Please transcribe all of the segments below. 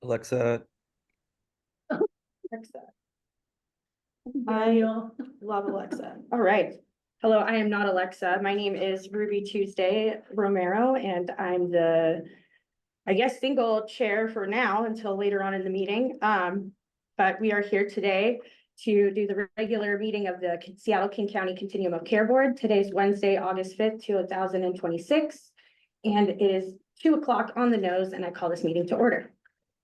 Alexa, Alexa. I love Alexa. All right. Hello, I am not Alexa. My name is Ruby Tuesday Romero, and I'm the, I guess, single chair for now until later on in the meeting. But we are here today to do the regular meeting of the Seattle King County Continuum of Care Board. Today's Wednesday, August 5th, 2026, and it is 2 o'clock on the nose, and I call this meeting to order.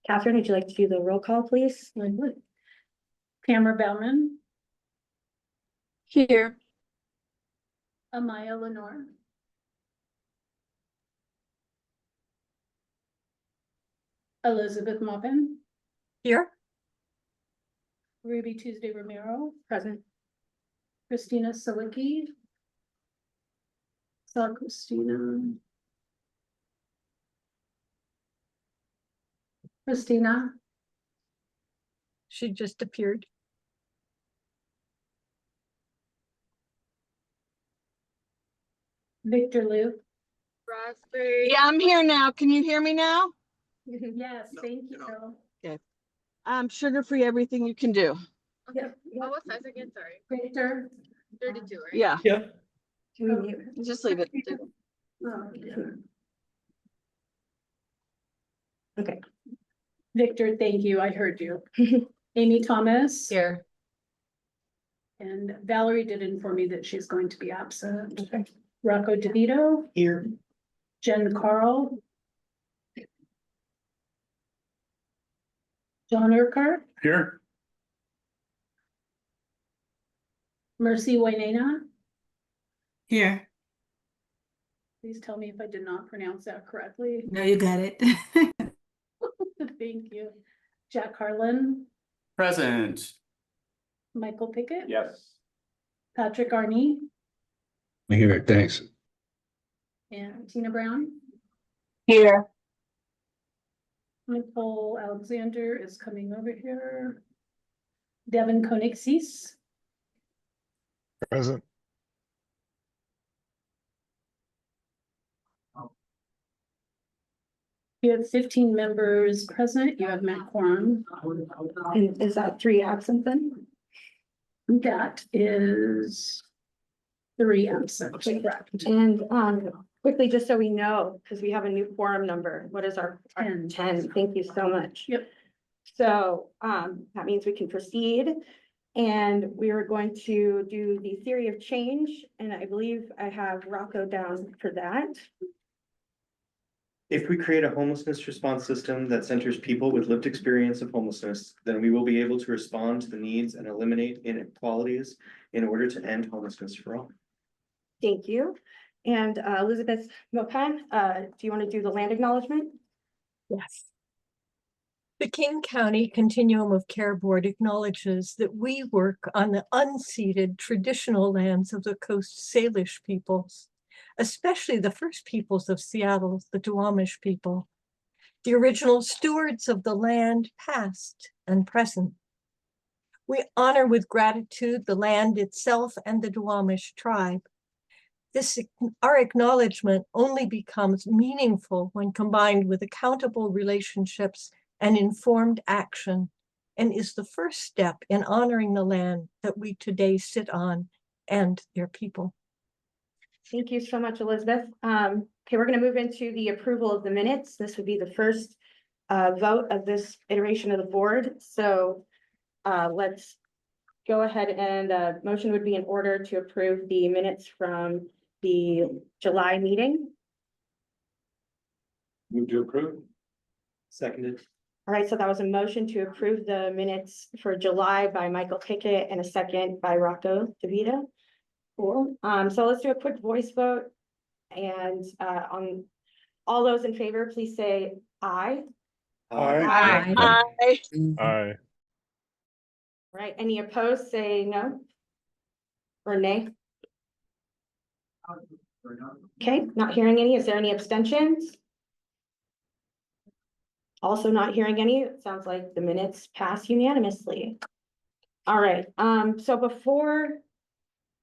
Catherine, would you like to do the roll call, please? I would. Tamara Bellman. Here. Amaya Lenore. Elizabeth Maupin. Here. Ruby Tuesday Romero. Present. Christina Salicki. Saw Christina. Christina. She just appeared. Victor Liu. Raspberry. Yeah, I'm here now. Can you hear me now? Yes, thank you. Okay. Sugar-free, everything you can do. Okay. Oh, what size again? Sorry. Victor. 32, right? Yeah. yep. Can we mute? Just leave it. Okay. Victor, thank you. I heard you. Amy Thomas. Here. And Valerie did inform me that she's going to be absent. Okay. Rocco DeVito. Here. Jen Carl. John Urquhart. Here. Mercy Wainana. Here. Please tell me if I did not pronounce that correctly. No, you got it. Thank you. Jack Harlan. Present. Michael Pickett. Yes. Patrick Arney. I hear it, thanks. And Tina Brown. Here. Nicole Alexander is coming over here. Devin Koenig Cease. Present. You have 15 members present. You have met quorum. And is that 3 absent then? That is 3 absent. Correct. And quickly, just so we know, because we have a new quorum number, what is our 10. 10? Thank you so much. Yep. So that means we can proceed. And we are going to do the theory of change. And I believe I have Rocco down for that. If we create a homelessness response system that centers people with lived experience of homelessness, then we will be able to respond to the needs and eliminate inequalities in order to end homelessness for all. Thank you. And Elizabeth Mopan, do you want to do the land acknowledgement? Yes. The King County Continuum of Care Board acknowledges that we work on the unceded traditional lands of the Coast Salish peoples, especially the first peoples of Seattle, the Duwamish people, the original stewards of the land past and present. We honor with gratitude the land itself and the Duwamish tribe. Our acknowledgement only becomes meaningful when combined with accountable relationships and informed action, and is the first step in honoring the land that we today sit on and their people. Thank you so much, Elizabeth. Okay, we're going to move into the approval of the minutes. This would be the first vote of this iteration of the board. So let's go ahead and motion would be in order to approve the minutes from the July meeting. Move to approve. Seconded. All right, so that was a motion to approve the minutes for July by Michael Pickett and a second by Rocco DeVito. Cool. So let's do a quick voice vote. And on all those in favor, please say aye. Aye. Hi. Aye. All right, any opposed, say no. Or nay. Okay, not hearing any. Is there any abstentions? Also not hearing any. It sounds like the minutes pass unanimously. All right, so before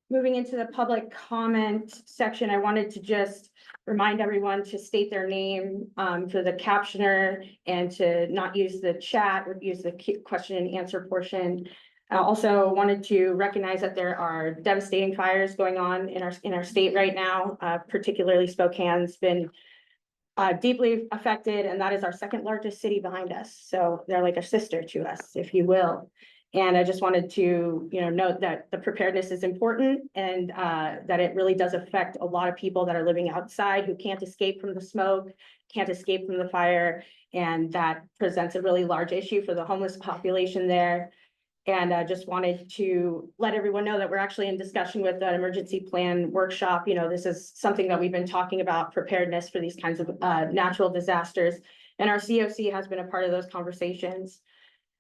moving into the public comment section, I wanted to just remind everyone to state their name for the captioner and to not use the chat or use the question and answer portion. I also wanted to recognize that there are devastating fires going on in our state right now, particularly Spokane's been deeply affected, and that is our second largest city behind us. So they're like a sister to us, if you will. And I just wanted to, note that the preparedness is important and that it really does affect a lot of people that are living outside who can't escape from the smoke, can't escape from the fire. And that presents a really large issue for the homeless population there. And I just wanted to let everyone know that we're actually in discussion with an emergency plan workshop. This is something that we've been talking about, preparedness for these kinds of natural disasters. And our CoC has been a part of those conversations.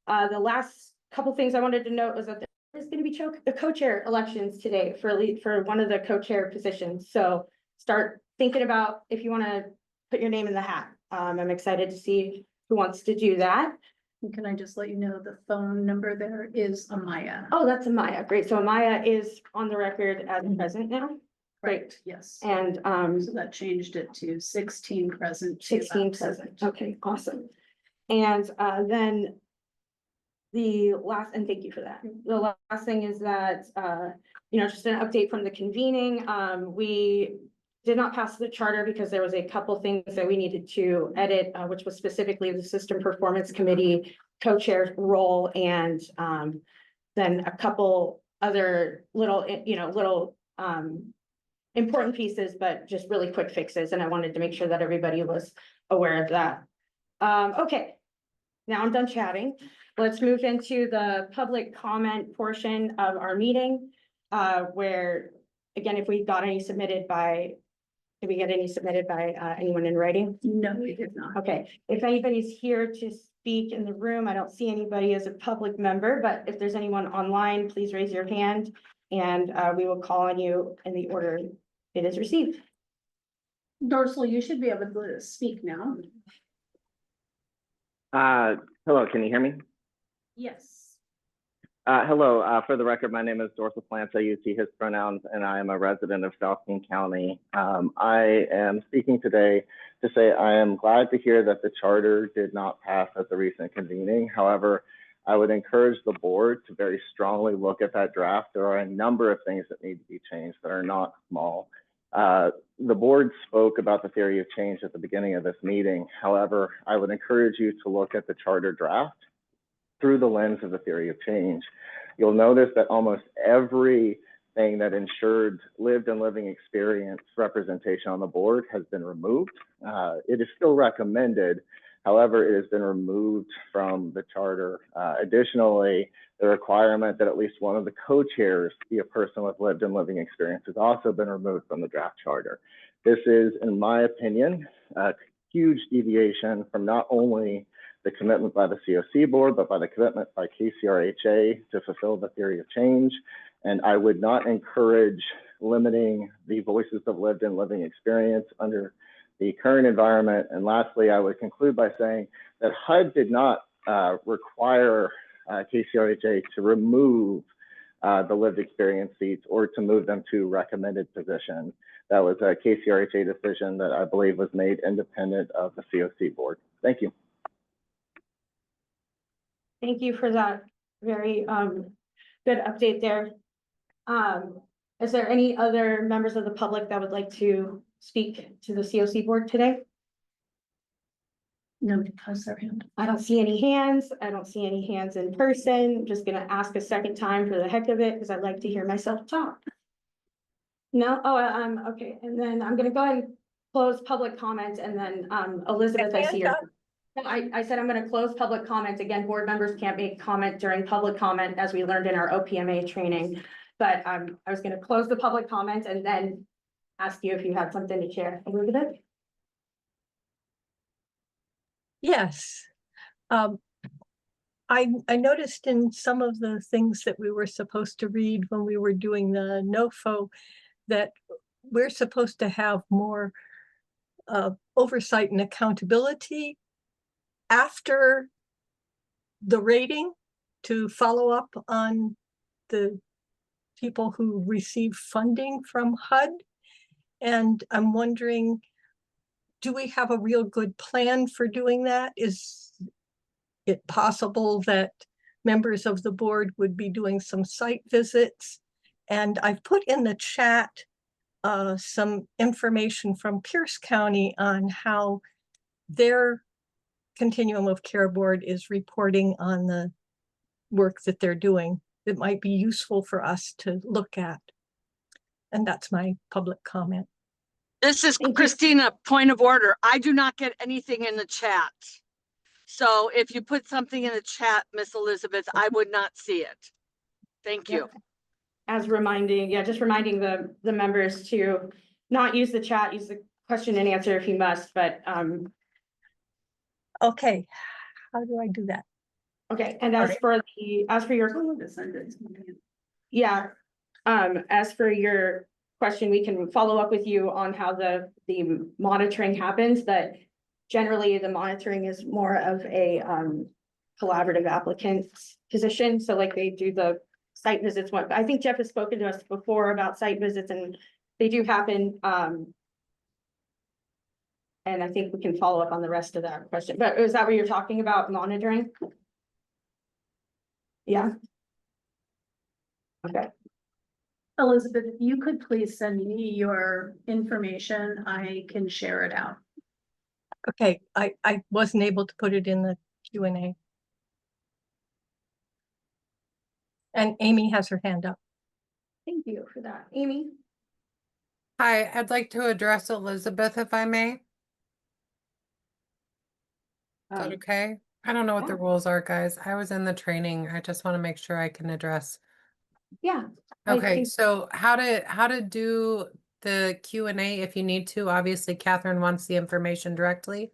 The last couple things I wanted to note was that there's going to be co-chair elections today for one of the co-chair positions. So start thinking about if you want to put your name in the hat. I'm excited to see who wants to do that. And can I just let you know the phone number there is Amaya? Oh, that's Amaya. Great. So Amaya is on the record as present now. Great. Yes. And So that changed it to 16 present. 16 present. Okay, awesome. And then the last, and thank you for that. The last thing is that, just an update from the convening. We did not pass the charter because there was a couple things that we needed to edit, which was specifically the System Performance Committee co-chair role, and then a couple other little, important pieces, but just really quick fixes. And I wanted to make sure that everybody was aware of that. Okay, now I'm done chatting. Let's move into the public comment portion of our meeting, where, again, if we got any submitted by, did we get any submitted by anyone in writing? No, we did not. Okay, if anybody's here to speak in the room, I don't see anybody as a public member, but if there's anyone online, please raise your hand and we will call on you in the order it is received. Dorsal, you should be able to speak now. Hello, can you hear me? Yes. Hello, for the record, my name is Dorsal Plants. I use he, his pronouns, and I am a resident of South King County. I am speaking today to say I am glad to hear that the charter did not pass at the recent convening. However, I would encourage the board to very strongly look at that draft. There are a number of things that need to be changed that are not small. The board spoke about the theory of change at the beginning of this meeting. However, I would encourage you to look at the charter draft through the lens of the theory of change. You'll notice that almost everything that ensured lived and living experience representation on the board has been removed. It is still recommended. However, it has been removed from the charter. Additionally, the requirement that at least one of the co-chairs be a person with lived and living experience has also been removed from the draft charter. This is, in my opinion, a huge deviation from not only the commitment by the CoC Board, but by the commitment by KCRHA to fulfill the theory of change. And I would not encourage limiting the voices of lived and living experience under the current environment. And lastly, I would conclude by saying that HUD did not require KCRHA to remove the lived experience seats or to move them to recommended positions. That was a KCRHA decision that I believe was made independent of the CoC Board. Thank you. Thank you for that very good update there. Is there any other members of the public that would like to speak to the CoC Board today? No, because their hand. I don't see any hands. I don't see any hands in person. I'm just gonna ask a second time for the heck of it because I'd like to hear myself talk. No? Oh, okay. And then I'm gonna go ahead and close public comment, and then Elizabeth, I see your. I said I'm gonna close public comment. Again, board members can't make comment during public comment, as we learned in our OPMA training. But I was gonna close the public comment and then ask you if you had something to share. Elizabeth? Yes. I noticed in some of the things that we were supposed to read when we were doing the NOFO that we're supposed to have more oversight and accountability after the rating to follow up on the people who receive funding from HUD. And I'm wondering, do we have a real good plan for doing that? Is it possible that members of the board would be doing some site visits? And I've put in the chat some information from Pierce County on how their Continuum of Care Board is reporting on the work that they're doing. That might be useful for us to look at. And that's my public comment. This is Thank you. Christina, point of order. I do not get anything in the chat. So if you put something in the chat, Miss Elizabeth, I would not see it. Thank you. As reminding, just reminding the members to not use the chat, use the question and answer if you must, but, Okay, how do I do that? okay, and as for your, as for your question, we can follow up with you on how the monitoring happens, but generally the monitoring is more of a, collaborative applicant position, so like they do the site visits. I think Jeff has spoken to us before about site visits, and they do happen. And I think we can follow up on the rest of that question, but is that what you're talking about, monitoring? Yeah. Okay, Elizabeth, if you could please send me your information, I can share it out. Okay, I wasn't able to put it in the Q&A. And Amy has her hand up. thank you for that. Amy? Hi, I'd like to address Elizabeth if I may. Is that okay? I don't know what the yeah. rules are, guys. I was in the training. I just want to make sure I can address. Yeah. I Okay, think- so how to do the Q&A if you need to. Obviously, Catherine wants the information directly.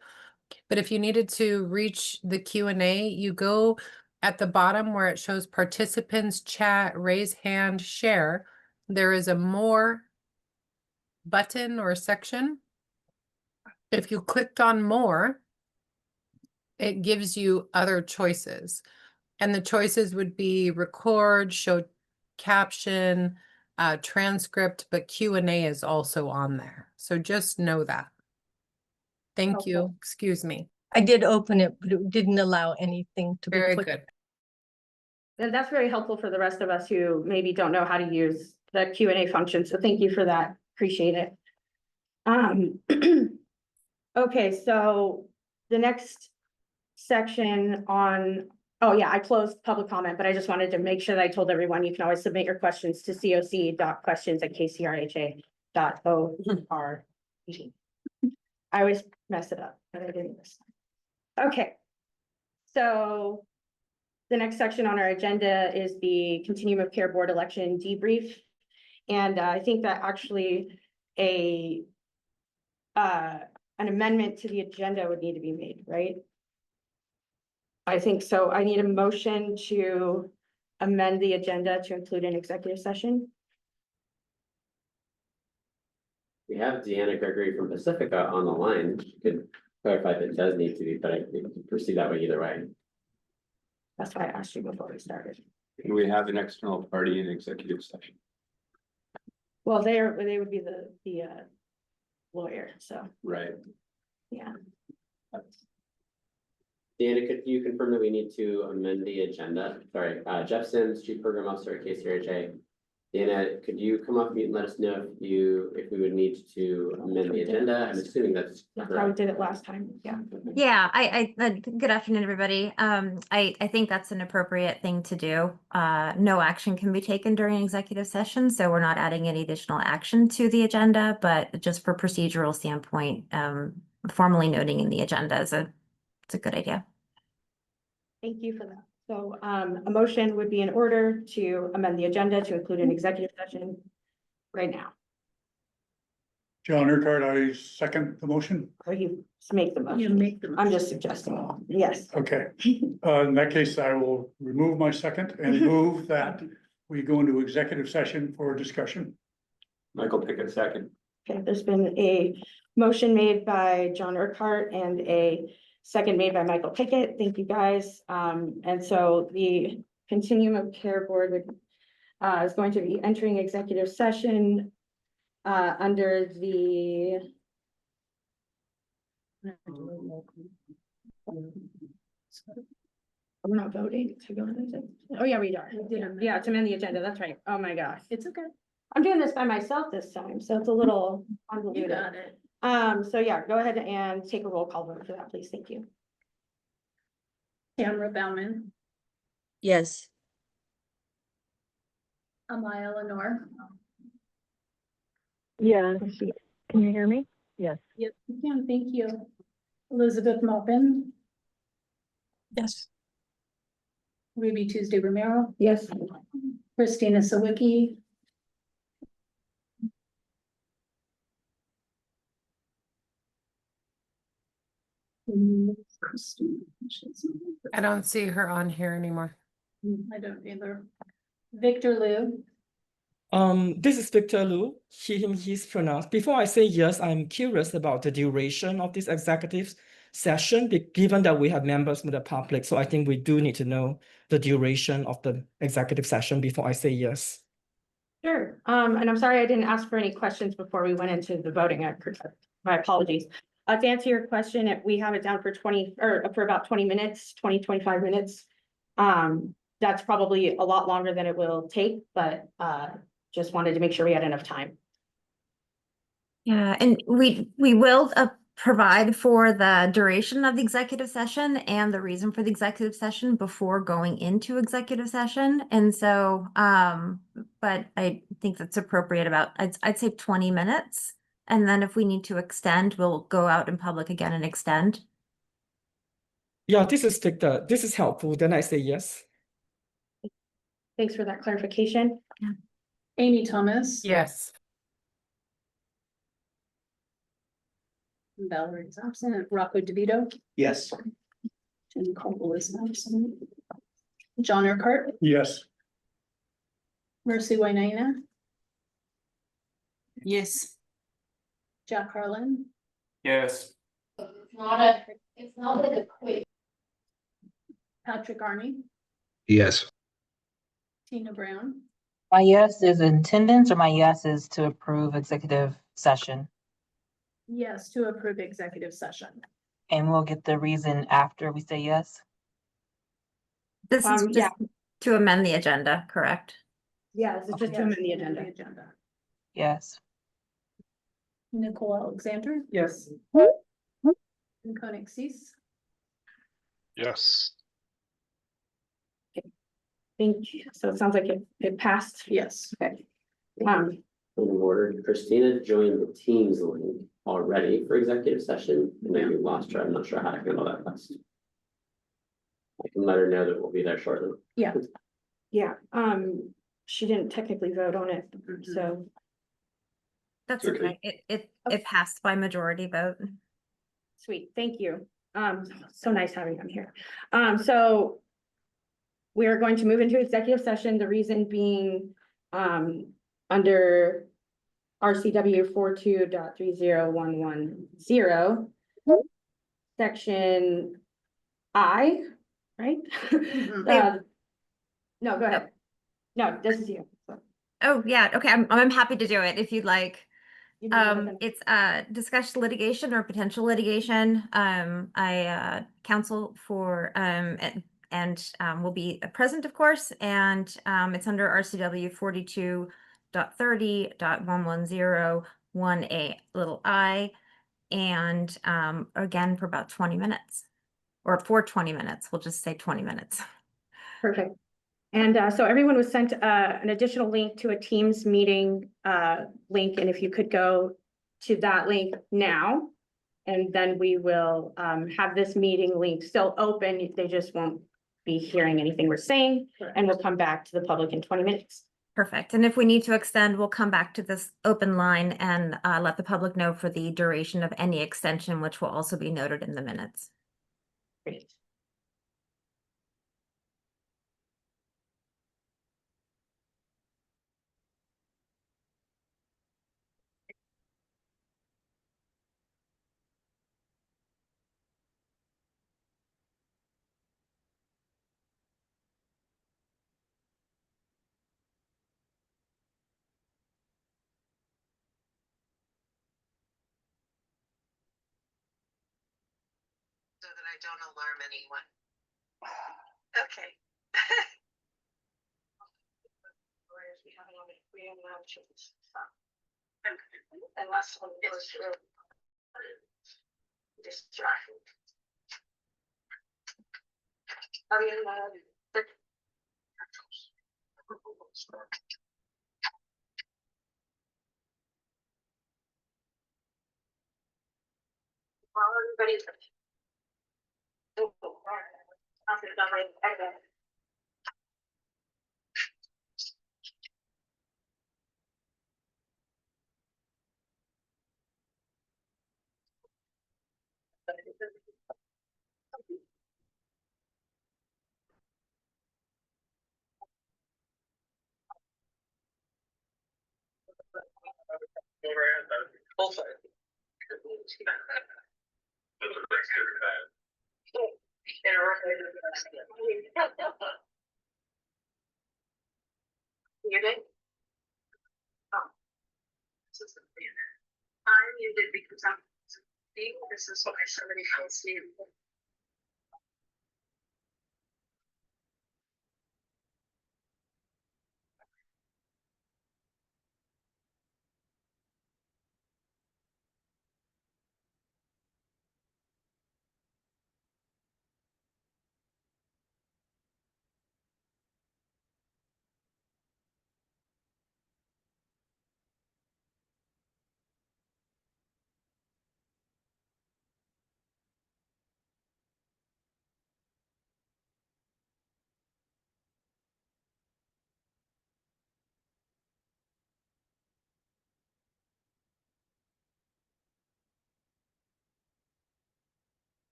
But if you needed to reach the Q&A, you go at the bottom where it shows participants, chat, raise hand, share. There is a more button or section. If you clicked on more, it gives you other choices. And the choices would be record, show caption, transcript, but Q&A is also on there. So just know that. Thank Okay. you. Excuse me. I did open it, but it didn't allow anything to be Very put. good. And that's very helpful for the rest of us who maybe don't know how to use the Q&A function. So thank you for that. Appreciate it. Okay, so the next section on, oh yeah, I closed public comment, but I just wanted to make sure that I told everyone you can always submit your questions to coc.questions@kcrha.org. I always mess it up, but I didn't this time. Okay. So the next section on our agenda is the Continuum of Care Board election debrief. And I think that actually an amendment to the agenda would need to be made, right? I think so. I need a motion to amend the agenda to include an executive session. We have Deanna Gregory from Pacifica on the line. She could clarify if it does need to be, but I think we can proceed that way either way. That's why I asked you before we started. And we have an external party in executive session. Well, they would be the lawyer, so, Right. yeah. Deanna, could you confirm that we need to amend the agenda? Sorry, Jeff Sims, Chief Program Officer at KCRHA. Deanna, could you come off mute and let us know if we would need to amend the agenda? I'm assuming that's That's how we correct. did it last time, yeah. Yeah, good afternoon, everybody. I think that's an appropriate thing to do. No action can be taken during executive session, so we're not adding any additional action to the agenda, but just for procedural standpoint, formally noting in the agenda it's a good idea. Thank you for that. So a motion would be in order to amend the agenda to include an executive session right now. John Urquhart, I second the motion. Or you make the You motion. make them. I'm just suggesting, yes. Okay, in that case, I will remove my second and move that we go into executive session for discussion. Michael Pickett, second. Okay, there's been a motion made by John Urquhart and a second made by Michael Pickett. Thank you, guys. And so the Continuum of Care Board would is going to be entering executive session under the we're not voting to go into it. Oh, yeah, we are. Yeah, to amend the agenda. That's right. Oh, my gosh. It's okay. I'm doing this by myself this time, so it's a little You convoluted. got it. So yeah, go ahead and take a roll call vote for that, please. Thank you. Tamara Bauman, Yes. Amaya Lenore. Yeah. Can you hear me? Yes. Yep, you can, thank you. Elizabeth Maupin, Yes. Ruby Tuesday Romero, Yes. Christina Sawicki. I don't see her on here anymore. I don't either. Victor Liu, This is Victor Lu, he, him, his pronouns. Before I say yes, I'm curious about the duration of this executive session, given that we have members from the public. So I think we do need to know the duration of the executive session before I say yes. Sure. And I'm sorry I didn't ask for any questions before we went into the voting. My apologies. To answer your question, if we have it down for 20 or for about 20 minutes, 25 minutes. That's probably a lot longer than it will take, but just wanted to make sure we had enough time. Yeah, and we will provide for the duration of the executive session and the reason for the executive session before going into executive session. And so, but I think that's appropriate about, I'd say 20 minutes. And then if we need to extend, we'll go out in public again and extend. Yeah, this is Victor. This is helpful. Then I say yes. Thanks for that clarification. Amy Thomas. Yes. Valerie's absent. Rocco DeVito. Yes. Jen Cole is absent. John Urquhart. Yes. Mercy Wainaina. Yes. Jack Harlan. Yes. It's not like a quick. Patrick Arnie. Yes. Tina Brown. My yes is attendance, or my yes is to approve executive session? Yes, to approve executive session. And we'll get the reason after we say yes? This is Yeah. just to amend the agenda, correct? Yeah, this is just to amend the agenda. Yes. Nicole Alexander. Yes. And Koenig Cease. Yes. Thank you. So it sounds like it passed. Yes. Okay. Point of order, Christina joined the Teams link already for executive session. And then we lost her. I'm not sure how to handle that best. I can let her know that we'll be there shortly. Yeah. Yeah, she didn't technically vote on it, so. That's Okay. okay. It passed by majority vote. Sweet, thank you. So nice having them here. So we are going to move into executive session, the reason being, under RCW 42.30110, section I, right? No, go ahead. No, this is you. Oh, yeah, okay, I'm happy to do it if you'd like. It's discuss litigation or potential litigation. I counsel for and will be present, of course, and it's under RCW 42.30.110(1)(a) and again for about 20 minutes or for 20 minutes. We'll just say 20 minutes. Perfect. And so everyone was sent an additional link to a Teams meeting link, and if you could go to that link now, and then we will have this meeting link still open. They just won't be hearing anything we're saying, and we'll come back to the public in 20 minutes. Perfect. And if we need to extend, we'll come back to this open line and let the public know for the duration of any extension, which will also be noted in the minutes. Great. I don't alarm anyone. Okay. Unless one goes through distraction. I mean, well, everybody's. You did? Oh. I'm muted because I'm, this is why somebody can see you.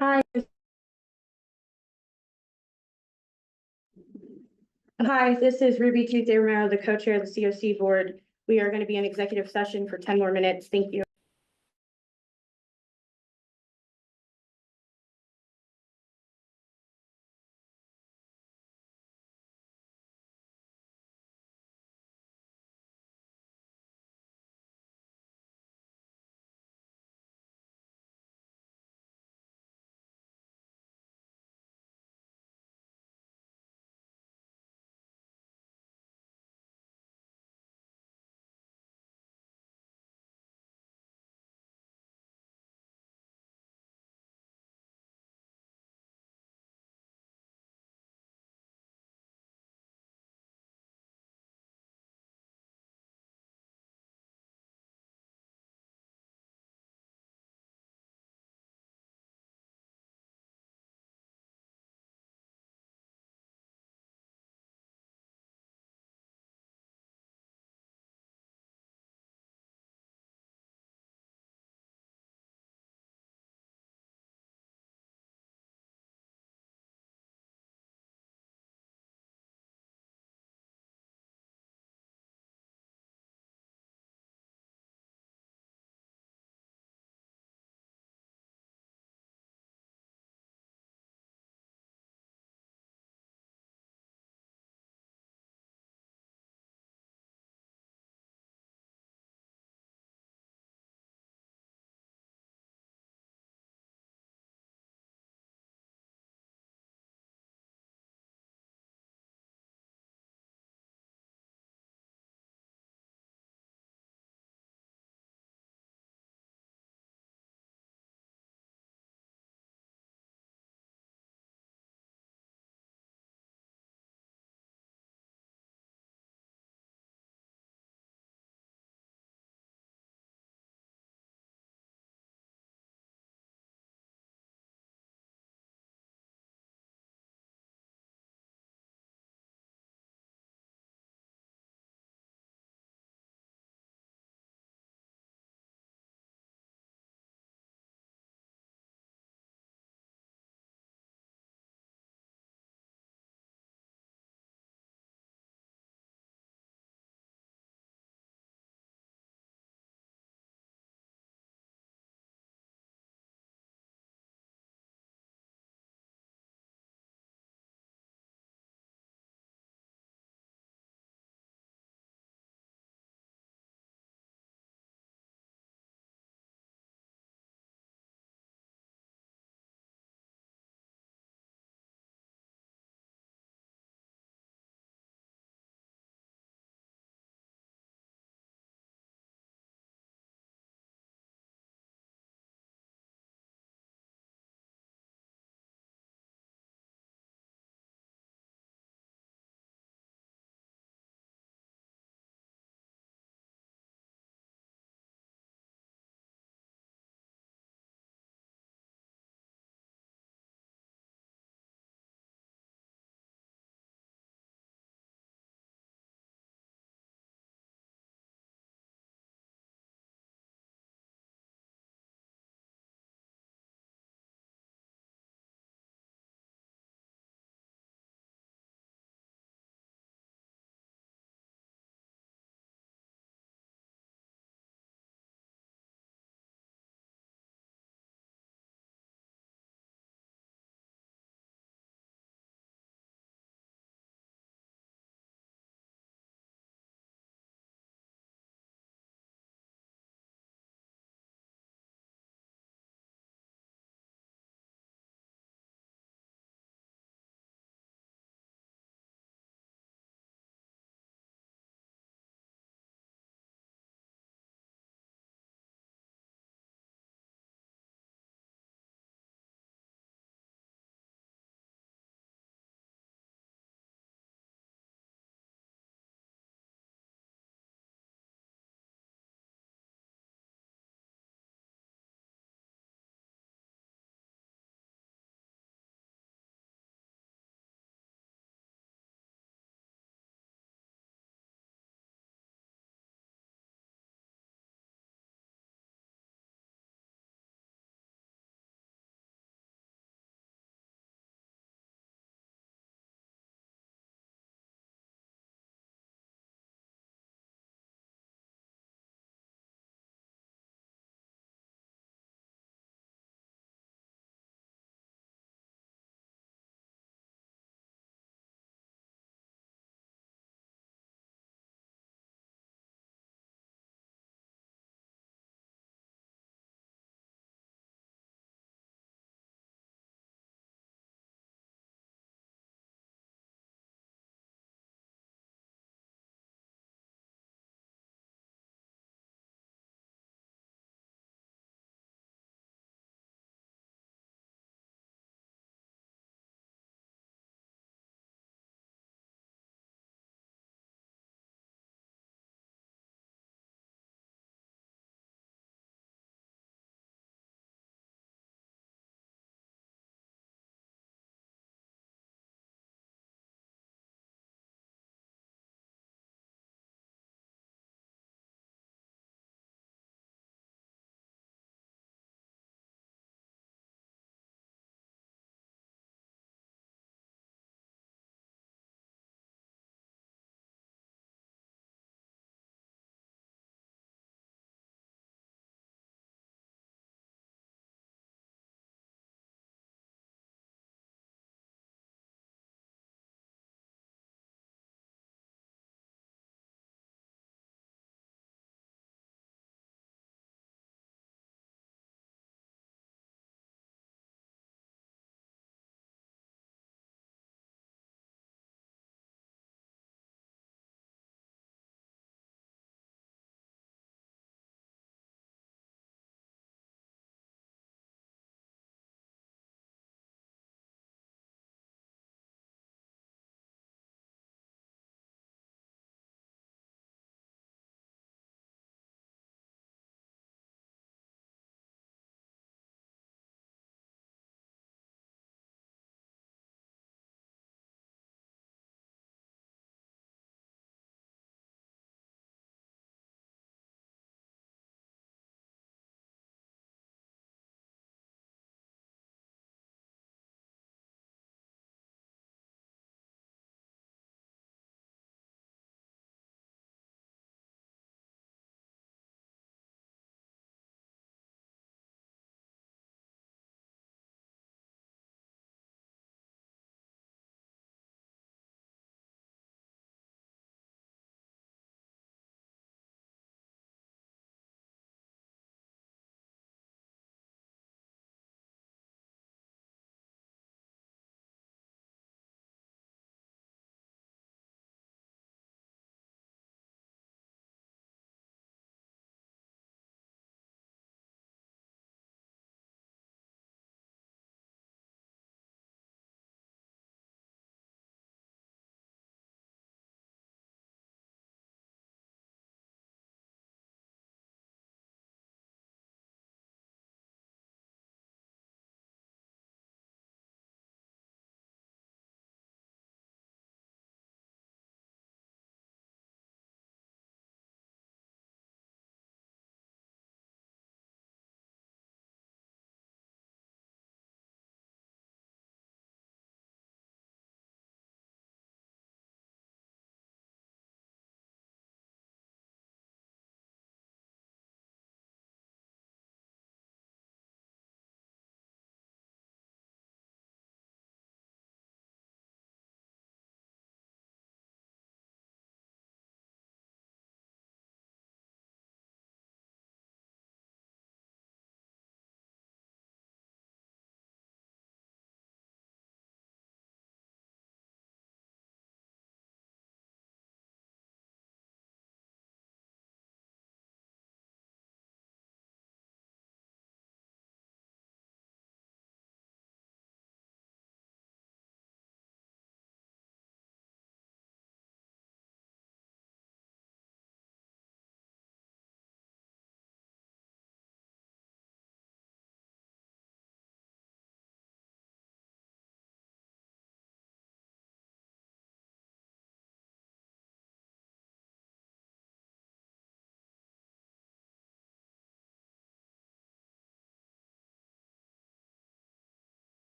Hi. Hi, this is Ruby Tuesday Romero, the co-chair of the CoC Board. We are going to be in executive session for 10 more minutes. Thank you.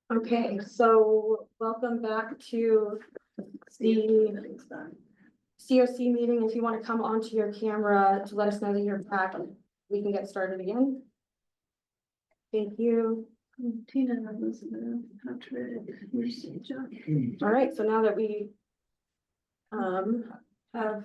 Okay, so welcome back to the CoC meeting. If you want to come onto your camera to let us know that you're back, we can get started again. Thank you. Tina, Elizabeth, Patrick, Lucy, John. All right, so now that we have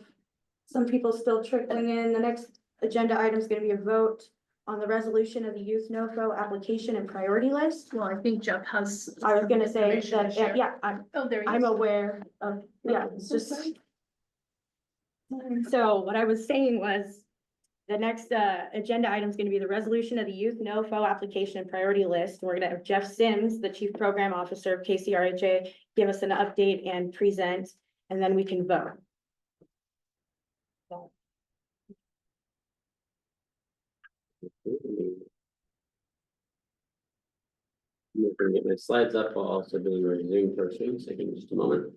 some people still trickling in, the next agenda item is going to be a vote on the resolution of the youth NOFO application and priority list. Well, I think Jeff has. I was gonna say information to that, share. yeah, Oh, there he I'm is. aware of, yeah, it's just. So what I was saying was, the next agenda item is gonna be the resolution of the youth NOFO application and priority list. We're gonna have Jeff Sims, the Chief Program Officer of KCRHA, give us an update and present, and then we can vote. I'm gonna get my slides up while also doing our Zoom person, so give me just a moment.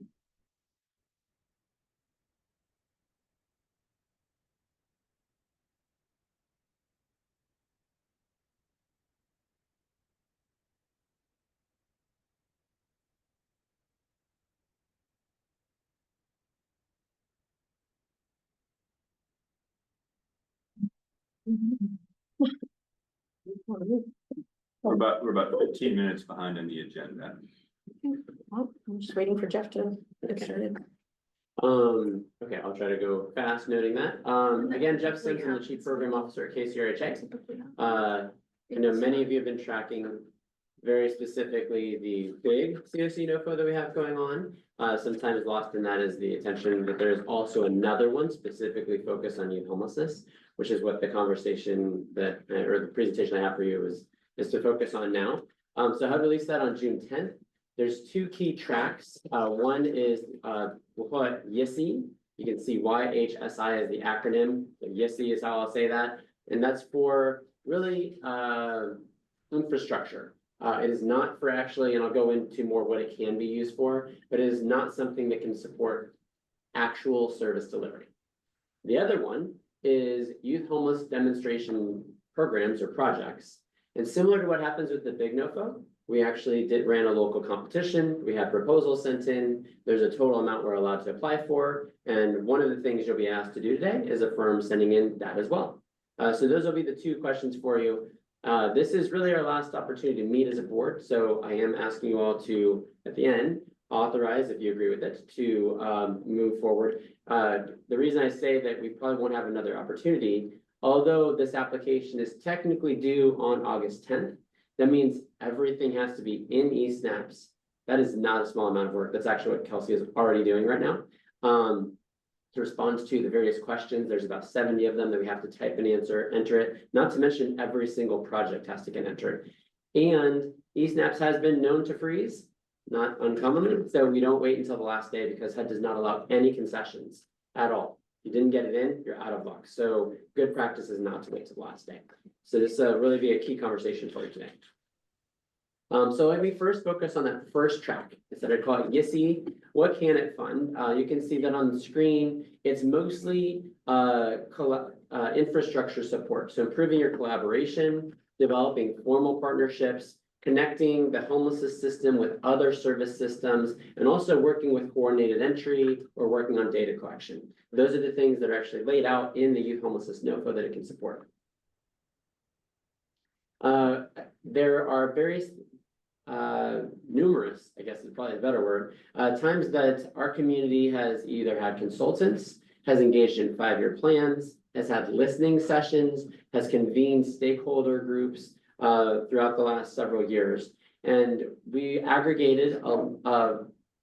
We're about 15 minutes behind on the agenda. Well, I'm just waiting for Jeff to get started. Okay, I'll try to go fast noting that. Again, Jeff Sims, I'm the Chief Program Officer at KCRHA. I know many of you have been tracking very specifically the big CoC NOFO that we have going on. Sometimes lost in that is the attention that there's also another one specifically focused on youth homelessness, which is what the conversation that, or the presentation I have for you is to focus on now. So I released that on June 10th. There's two key tracks. One is, we'll call it YHSI. You can see YHSI as the acronym. So YHSI is how I'll say that. And that's for really infrastructure. It is not for actually, and I'll go into more what it can be used for, but it is not something that can support actual service delivery. The other one is Youth Homeless Demonstration Programs or projects. And similar to what happens with the big NOFO, we actually ran a local competition. We had proposals sent in. There's a total amount we're allowed to apply for. And one of the things you'll be asked to do today is affirm sending in that as well. So those will be the two questions for you. This is really our last opportunity to meet as a board. So I am asking you all to, at the end, authorize, if you agree with it, to move forward. The reason I say that we probably won't have another opportunity, although this application is technically due on August 10th, that means everything has to be in eSnaps. That is not a small amount of work. That's actually what Kelsey is already doing right now. To respond to the various questions, there's about 70 of them that we have to type and enter it, not to mention every single project has to get entered. And eSnaps has been known to freeze, not uncommonly, so we don't wait until the last day because HUD does not allow any concessions at all. If you didn't get it in, you're out of luck. So good practice is not to wait till the last day. So this really be a key conversation for you today. So let me first focus on that first track. Instead I call it YHSI. What can it fund? You can see that on the screen. It's mostly infrastructure support. So improving your collaboration, developing formal partnerships, connecting the homelessness system with other service systems, and also working with coordinated entry or working on data collection. Those are the things that are actually laid out in the Youth Homelessness NOFO that it can support. There are various numerous, I guess is probably a better word, times that our community has either had consultants, has engaged in 5-year plans, has had listening sessions, has convened stakeholder groups throughout the last several years. And we aggregated,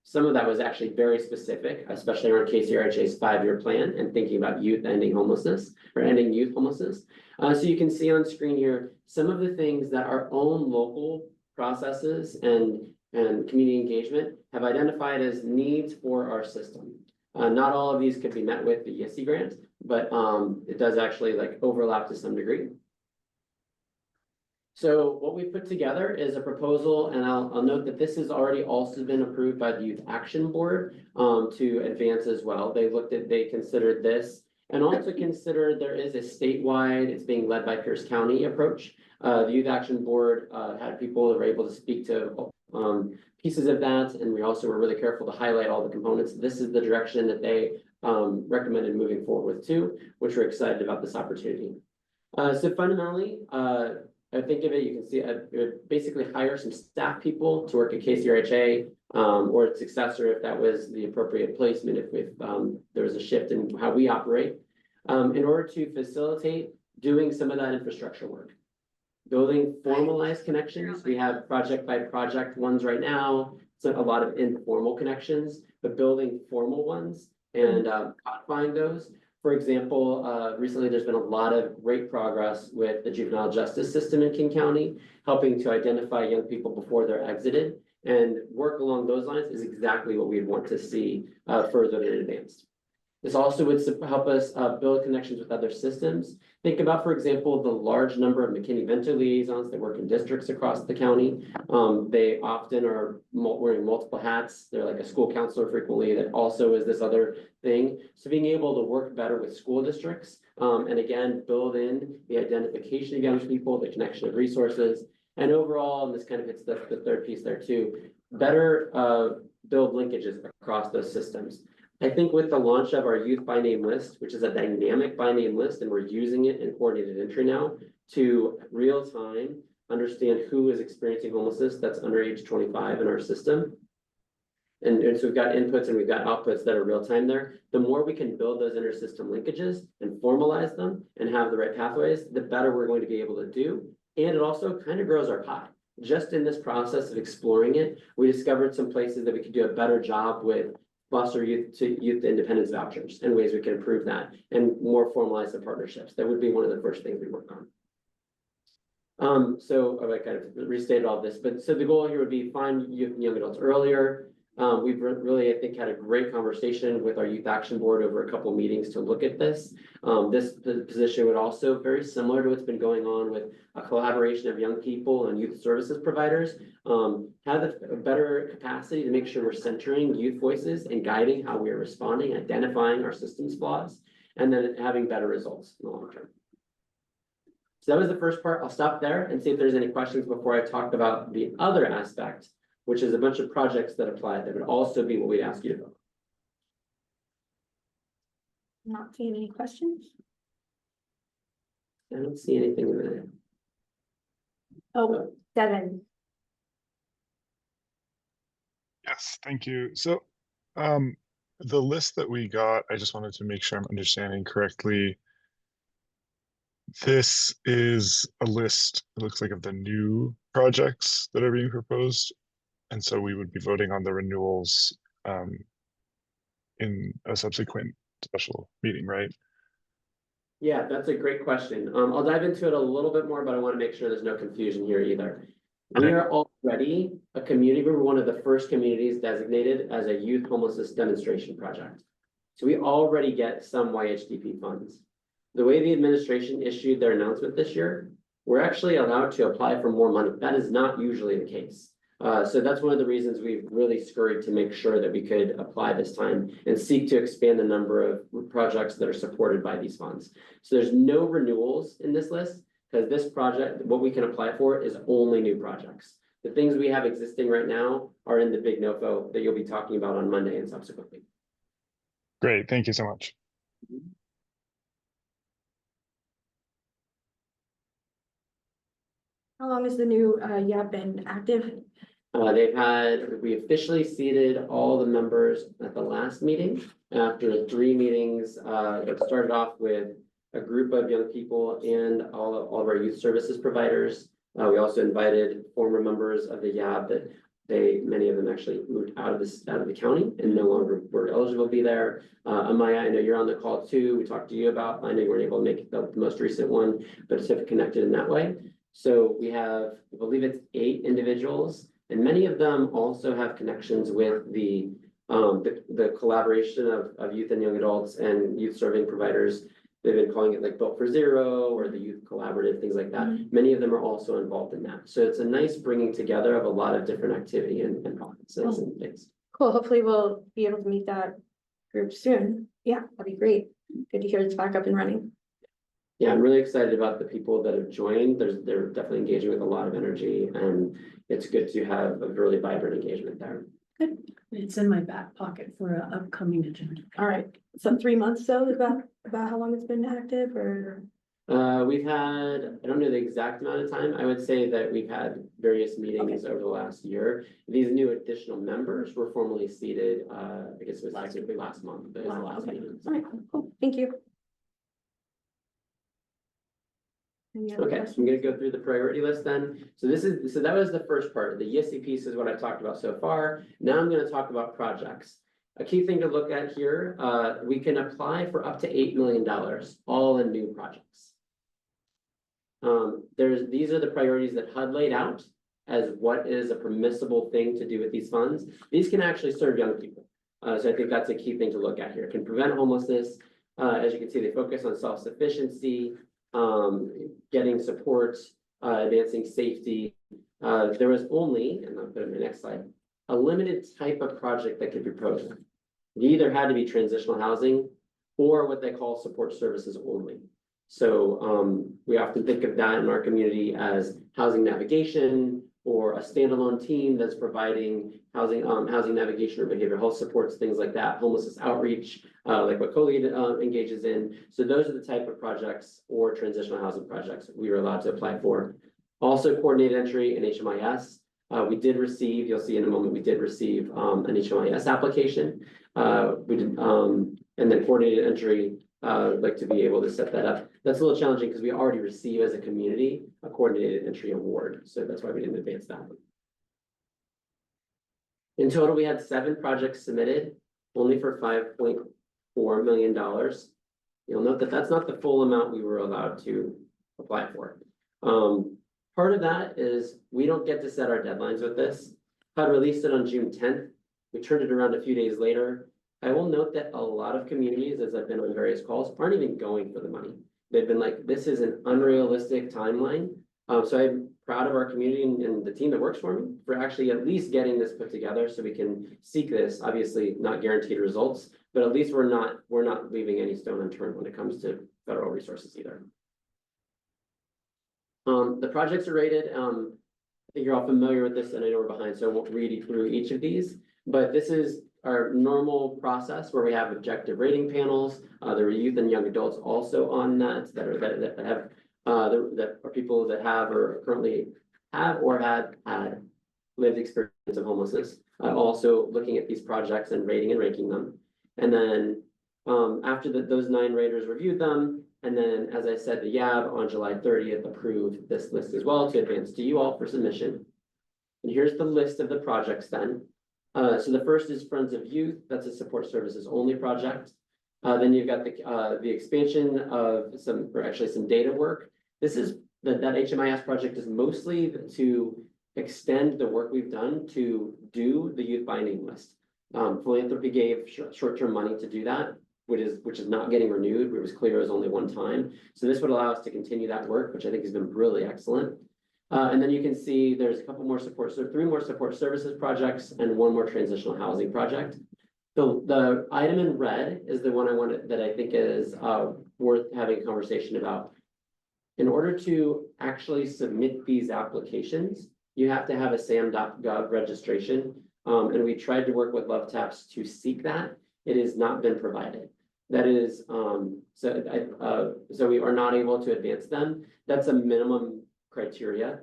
some of that was actually very specific, especially around KCRHA's 5-year plan and thinking about youth ending homelessness or ending youth homelessness. So you can see on screen here, some of the things that our own local processes and community engagement have identified as needs for our system. Not all of these could be met with the YHSI grant, but it does actually overlap to some degree. So what we put together is a proposal, and I'll note that this has already also been approved by the Youth Action Board to advance as well. They considered this and also considered there is a statewide, it's being led by Pierce County approach. The Youth Action Board had people that were able to speak to pieces of that, and we also were really careful to highlight all the components. This is the direction that they recommended moving forward with too, which we're excited about this opportunity. So fundamentally, I think of it, you can see it would basically hire some staff people to work at KCRHA or its successor if that was the appropriate placement, if there was a shift in how we operate, in order to facilitate doing some of that infrastructure work. Building formalized connections, we have project by project ones right now, so a lot of informal connections, but building formal ones and codifying those. For example, recently there's been a lot of great progress with the juvenile justice system in King County, helping to identify young people before they're exited, and work along those lines is exactly what we'd want to see further and advanced. This also would help us build connections with other systems. Think about, for example, the large number of McKinney-Vento liaisons that work in districts across the county. They often are wearing multiple hats. They're like a school counselor frequently that also is this other thing. So being able to work better with school districts and again, build in the identification of young people, the connection of resources, and overall, and this kind of hits the third piece there too, better build linkages across those systems. I think with the launch of our youth by name list, which is a dynamic by name list, and we're using it in coordinated entry now to real time understand who is experiencing homelessness that's under age 25 in our system. And so we've got inputs and we've got outputs that are real time there. The more we can build those inter-system linkages and formalize them and have the right pathways, the better we're going to be able to do. And it also kind of grows our pie. Just in this process of exploring it, we discovered some places that we could do a better job with foster youth independence vouchers and ways we can improve that and more formalize the partnerships. That would be one of the first things we work on. So I kind of restated all this, but so the goal here would be find youth and young adults earlier. We've really, I think, had a great conversation with our Youth Action Board over a couple of meetings to look at this. This position would also, very similar to what's been going on with a collaboration of young people and youth services providers, have a better capacity to make sure we're centering youth voices and guiding how we are responding, identifying our systems flaws, and then having better results in the long term. So that was the first part. I'll stop there and see if there's any questions before I talk about the other aspect, which is a bunch of projects that apply that would also be what we'd ask you to vote. Not seeing any questions? I don't see anything in there. Oh, Devin. Yes, thank you. So the list that we got, I just wanted to make sure I'm understanding correctly. This is a list, it looks like, of the new projects that are being proposed. And so we would be voting on the renewals in a subsequent special meeting, right? Yeah, that's a great question. I'll dive into it a little bit more, but I want to make sure there's no confusion here either. Okay. We are already a community, we were one of the first communities designated as a youth homelessness demonstration project. So we already get some YHDP funds. The way the administration issued their announcement this year, we're actually allowed to apply for more money. That is not usually the case. So that's one of the reasons we've really scurried to make sure that we could apply this time and seek to expand the number of projects that are supported by these funds. So there's no renewals in this list because this project, what we can apply for is only new projects. The things we have existing right now are in the big NOFO that you'll be talking about on Monday and subsequently. Great, thank you so much. How long has the new YAB been active? We officially seated all the members at the last meeting after 3 meetings that started off with a group of young people and all of our youth services providers. We also invited former members of the YAB that many of them actually moved out of the county and no longer were eligible to be there. Amaya, I know you're on the call too. We talked to you about, I know you weren't able to make the most recent one, but have connected in that way. So we have, I believe it's 8 individuals. And many of them also have connections with the collaboration of youth and young adults and youth serving providers. They've been calling it like Built for Zero or the Youth Collaborative, things like that. Mm-hmm. Many of them are also involved in that. So it's a nice bringing together of a lot of different activity and processes and things. Cool. Hopefully we'll be able to meet that group soon. Yeah, that'd be great. Good to hear it's back up and running. Yeah, I'm really excited about the people that have joined. They're definitely engaging with a lot of energy, and it's good to have a really vibrant engagement there. It's in my back pocket for an upcoming agenda. All right, so 3 months though, is about how long it's been active or? We've had, I don't know the exact amount of time. I would say that we've had various meetings over the last year. These new additional members were formally seated, I guess it was technically last month, but it was the last meeting. All right, cool, thank you. Any other Okay, so I'm questions? gonna go through the priority list then. So that was the first part. The YHSI piece is what I've talked about so far. Now I'm gonna talk about projects. A key thing to look at here, we can apply for up to $8 million, all in new projects. These are the priorities that HUD laid out as what is a permissible thing to do with these funds. These can actually serve young people. So I think that's a key thing to look at here. Can prevent homelessness. As you can see, they focus on self-sufficiency, getting support, advancing safety. There was only, and I'll put it in the next slide, a limited type of project that could be proposed. It either had to be transitional housing or what they call support services only. So we often think of that in our community as housing navigation or a standalone team that's providing housing navigation or behavioral health supports, things like that, homelessness outreach, like what CoC engages in. So those are the type of projects or transitional housing projects we are allowed to apply for. Also coordinated entry in HMIS. We did receive, you'll see in a moment, we did receive an HMIS application. We did, and then coordinated entry, like to be able to set that up. That's a little challenging because we already receive as a community a coordinated entry award. So that's why we didn't advance that one. In total, we had 7 projects submitted, only for $5.4 million. You'll note that that's not the full amount we were allowed to apply for. Part of that is we don't get to set our deadlines with this. HUD released it on June 10th. We turned it around a few days later. I will note that a lot of communities, as I've been on various calls, aren't even going for the money. They've been like, this is an unrealistic timeline. So I'm proud of our community and the team that works for me for actually at least getting this put together so we can seek this. Obviously, not guaranteed results, but at least we're not leaving any stone unturned when it comes to federal resources either. The projects are rated. I think you're all familiar with this, and I know we're behind, so I won't read through each of these. But this is our normal process where we have objective rating panels. There are youth and young adults also on that that are people that have or currently have or had lived experience of homelessness. Also looking at these projects and rating and ranking them. And then after those 9 raters reviewed them, and then, as I said, the YAB on July 30th approved this list as well to advance to you all for submission. And here's the list of the projects then. So the first is Friends of Youth. That's a support services only project. Then you've got the expansion of some data work. This is that HMIS project is mostly to extend the work we've done to do the youth binding list. Philanthropy gave short-term money to do that, which is not getting renewed. It was clear it was only one time. So this would allow us to continue that work, which I think has been really excellent. And then you can see there's a couple more 3 more support services projects and 1 more transitional housing project. The item in red is the one that I think is worth having a conversation about. In order to actually submit these applications, you have to have a sam.gov registration. And we tried to work with Love Taps to seek that. It has not been provided. That is, so we are not able to advance them. That's a minimum criteria.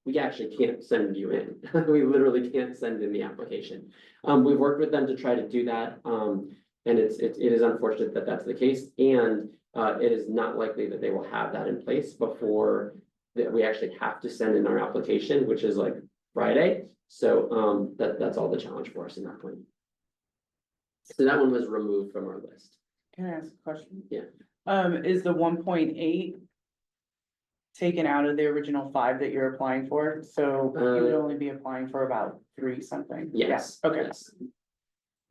We actually can't send you in. We literally can't send in the application. We've worked with them to try to do that. And it is unfortunate that that's the case. And it is not likely that they will have that in place before that we actually have to send in our application, which is like Friday. So that's all the challenge for us in that point. So that one was removed from our list. Can I ask a question? Yeah. Is the 1.8 taken out of the original 5 that you're applying for? So you would only be applying for about 3 something? Yes. Yeah. Okay. Yes.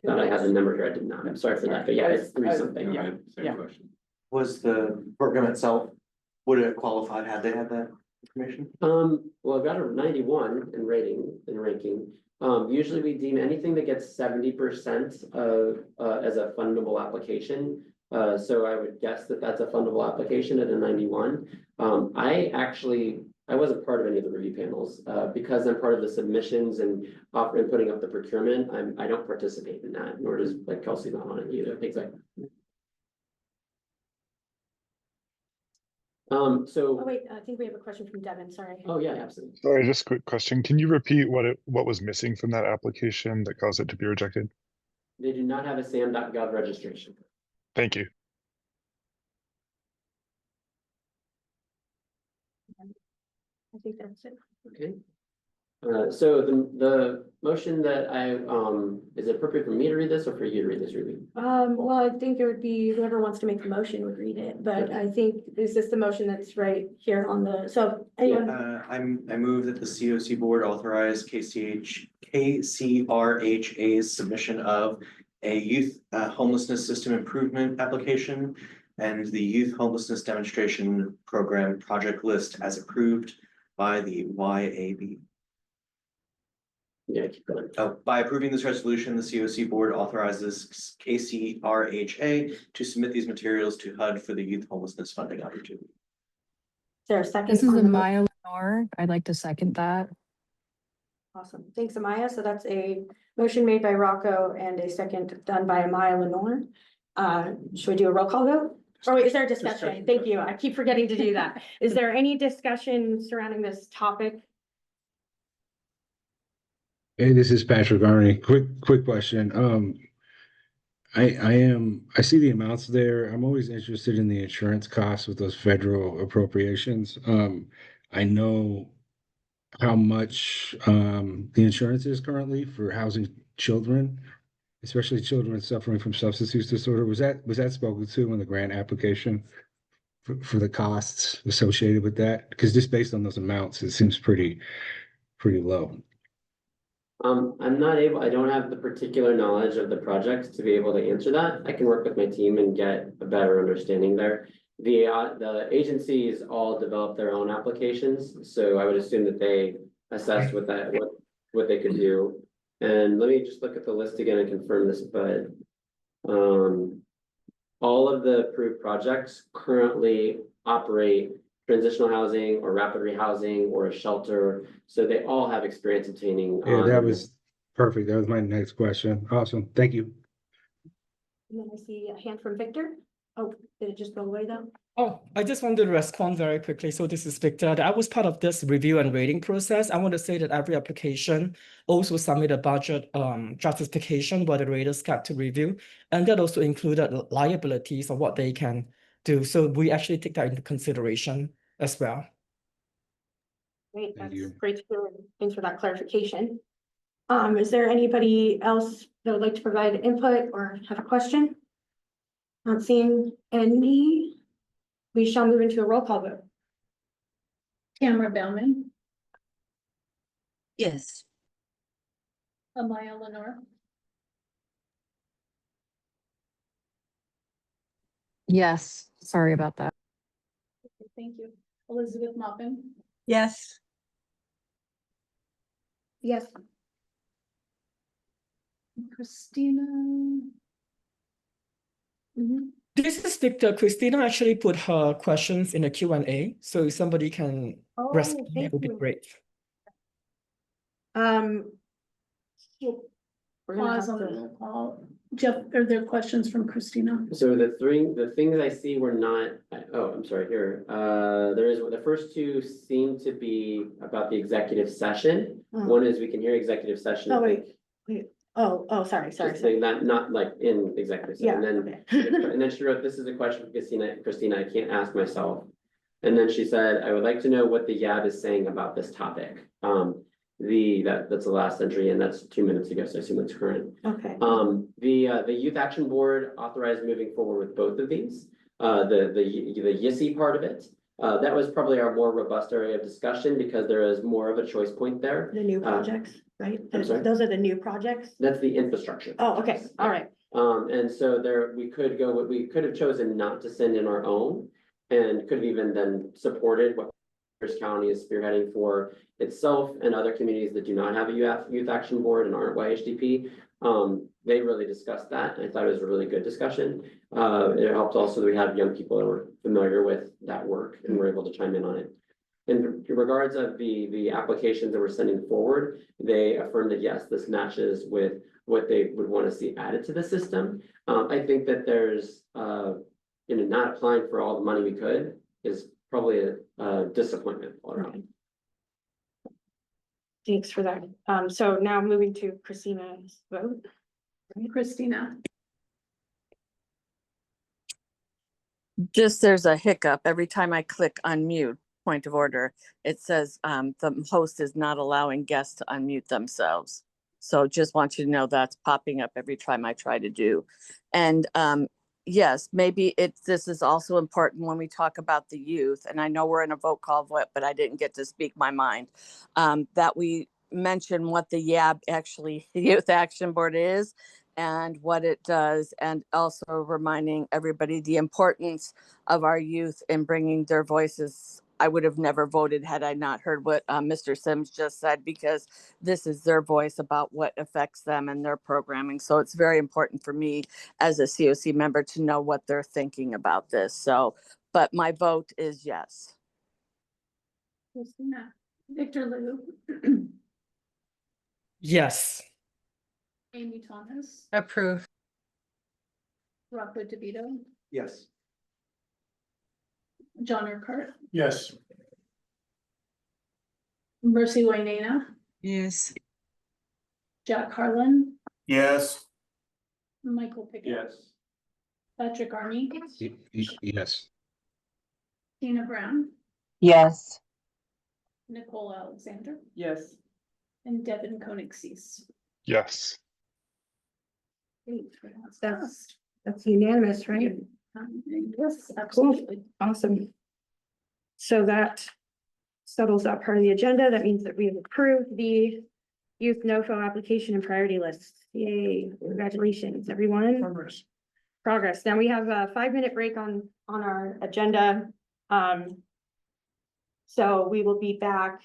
Thought I had the number here. I did not. I'm sorry for that, but yeah, it's 3 something. Yeah. Same question. Was the program itself, would it have qualified had they had that information? Well, I've got a 91 in rating and ranking. Usually we deem anything that gets 70% of as a fundable application So I would guess that that's a fundable application at a 91. I wasn't part of any of the review panels, because I'm part of the submissions and offering, putting up the procurement. I don't participate in that, nor does like Kelsey not on it either. Exactly. Oh, So, wait, I think we have a question from Devin, sorry. oh yeah, absolutely. Sorry, just a quick question. Can you repeat what was missing from that application that caused it to be rejected? They do not have a SAM.gov registration. Thank you. I think that's it. Okay. So the motion that is it appropriate for me to read this or for you to read this, Ruby? Well, I think it would be whoever wants to make the motion would read it, but I think, is this the motion that's right here on the, so anyone? I move that the CoC Board authorize KCRHA's submission of a youth homelessness system improvement application and the Youth Homelessness Demonstration Program project list as approved by the YAB. Yeah, keep going. By approving this resolution, the CoC Board authorizes KCRHA to submit these materials to HUD for the youth homelessness funding opportunity. Is there a second? This is on the mo- Amaya Lenore. I'd like to second that. Awesome, thanks, Amaya. So that's a motion made by Rocco and a second done by Amaya Lenore. Should we do a roll call vote? Or wait, is there a discussion? Thank you. I keep forgetting to do that. Is there any discussion surrounding this topic? Hey, this is Patrick Arney. Quick question. I see the amounts there. I'm always interested in the insurance costs with those federal appropriations. I know how much the insurance is currently for housing children, especially children suffering from substance use disorder. Was that spoken to in the grant application for the costs associated with that? Because just based on those amounts, it seems pretty low. I'm not able, I don't have the particular knowledge of the project to be able to answer that. I can work with my team and get a better understanding there. The agencies all develop their own applications, so I would assume that they assessed what they could do. And let me just look at the list again and confirm this, but all of the approved projects currently operate transitional housing or rapid rehousing or a shelter. So they all have experience obtaining. Yeah, that was perfect. That was my next question. Awesome. Thank you. And then I see a hand from Victor. Oh, did it just go away though? Oh, I just wanted to respond very quickly. So this is Victor. I was part of this review and rating process. I want to say that every application also submit a budget justification where the raters got to review. And that also included liabilities of what they can do. So we actually take that into consideration as well. Great, Thank that's you. great to hear. Thanks for that clarification. Is there anybody else that would like to provide input or have a question? Not seeing any. We shall move into a roll call vote. Tamara Bellman, Yes. Amaya Lenore, Yes, sorry about that. thank you. Elizabeth Moppin, Yes. Yes. Christina. This is Victor. Christina actually put her questions in the Q&A, so if somebody can Oh, respond, thank it would be you. great. So we're gonna Pause have on the to, roll call. Jeff, are there questions from Christina? So the things I see were not, oh, I'm sorry, here. The first two seem to be about the executive session. Oh. One is we can hear executive session. oh, wait. Sorry. Just saying that, not like in executive session. Yeah, And then, okay. and then she wrote, this is a question for Christina, I can't ask myself. And then she said, I would like to know what the YAB is saying about this topic. That's the last entry, and that's 2 minutes ago, so I assume it's current. Okay. The Youth Action Board authorized moving forward with both of these. The YHSI part of it, that was probably our more robust area of discussion because there is more of a choice point there. The new projects, right? I'm sorry? Those are the new projects? That's the infrastructure. Oh, okay, projects. all right. And so we could have chosen not to send in our own and could have even then supported what County is spearheading for itself and other communities that do not have a youth action board and aren't YHDP. They really discussed that, and I thought it was a really good discussion. It helped also that we had young people that were familiar with that work and were able to chime in on it. In regards of the applications that we're sending forward, they affirmed that yes, this matches with what they would want to see added to the system. I think that there's not applying for all the money we could is probably a disappointment all around. Thanks for that. So now moving to Christina's vote. Christina, Just there's a hiccup. Every time I click unmute, point of order, it says the host is not allowing guests to unmute themselves. So just want you to know that's popping up every time I try to do. And yes, maybe this is also important when we talk about the youth, and I know we're in a vote call vote, but I didn't get to speak my mind, that we mention what the YAB actually, the Youth Action Board is and what it does, and also reminding everybody the importance of our youth in bringing their voices. I would have never voted had I not heard what Mr. Sims just said, because this is their voice about what affects them and their programming. So it's very important for me as a CoC member to know what they're thinking about this. So, but my vote is yes. Christina, Victor Liu, Yes. Amy Thomas, Approve. Rocco DeVito, Yes. John Urquhart, Yes. Mercy Wainana, Yes. Jack Harlan, Yes. Michael Pickett. Yes. Patrick Army, Yes. Tina Brown, Yes. Nicole Alexander, Yes. and Devin Koenig Cease. Yes. That's unanimous, right? Yes, absolutely. Awesome. So that settles that part of the agenda. That means that we have approved the youth NOFO application and priority list. Yay, congratulations, everyone. Progress. Now we have a 5-minute break on our agenda. So we will be back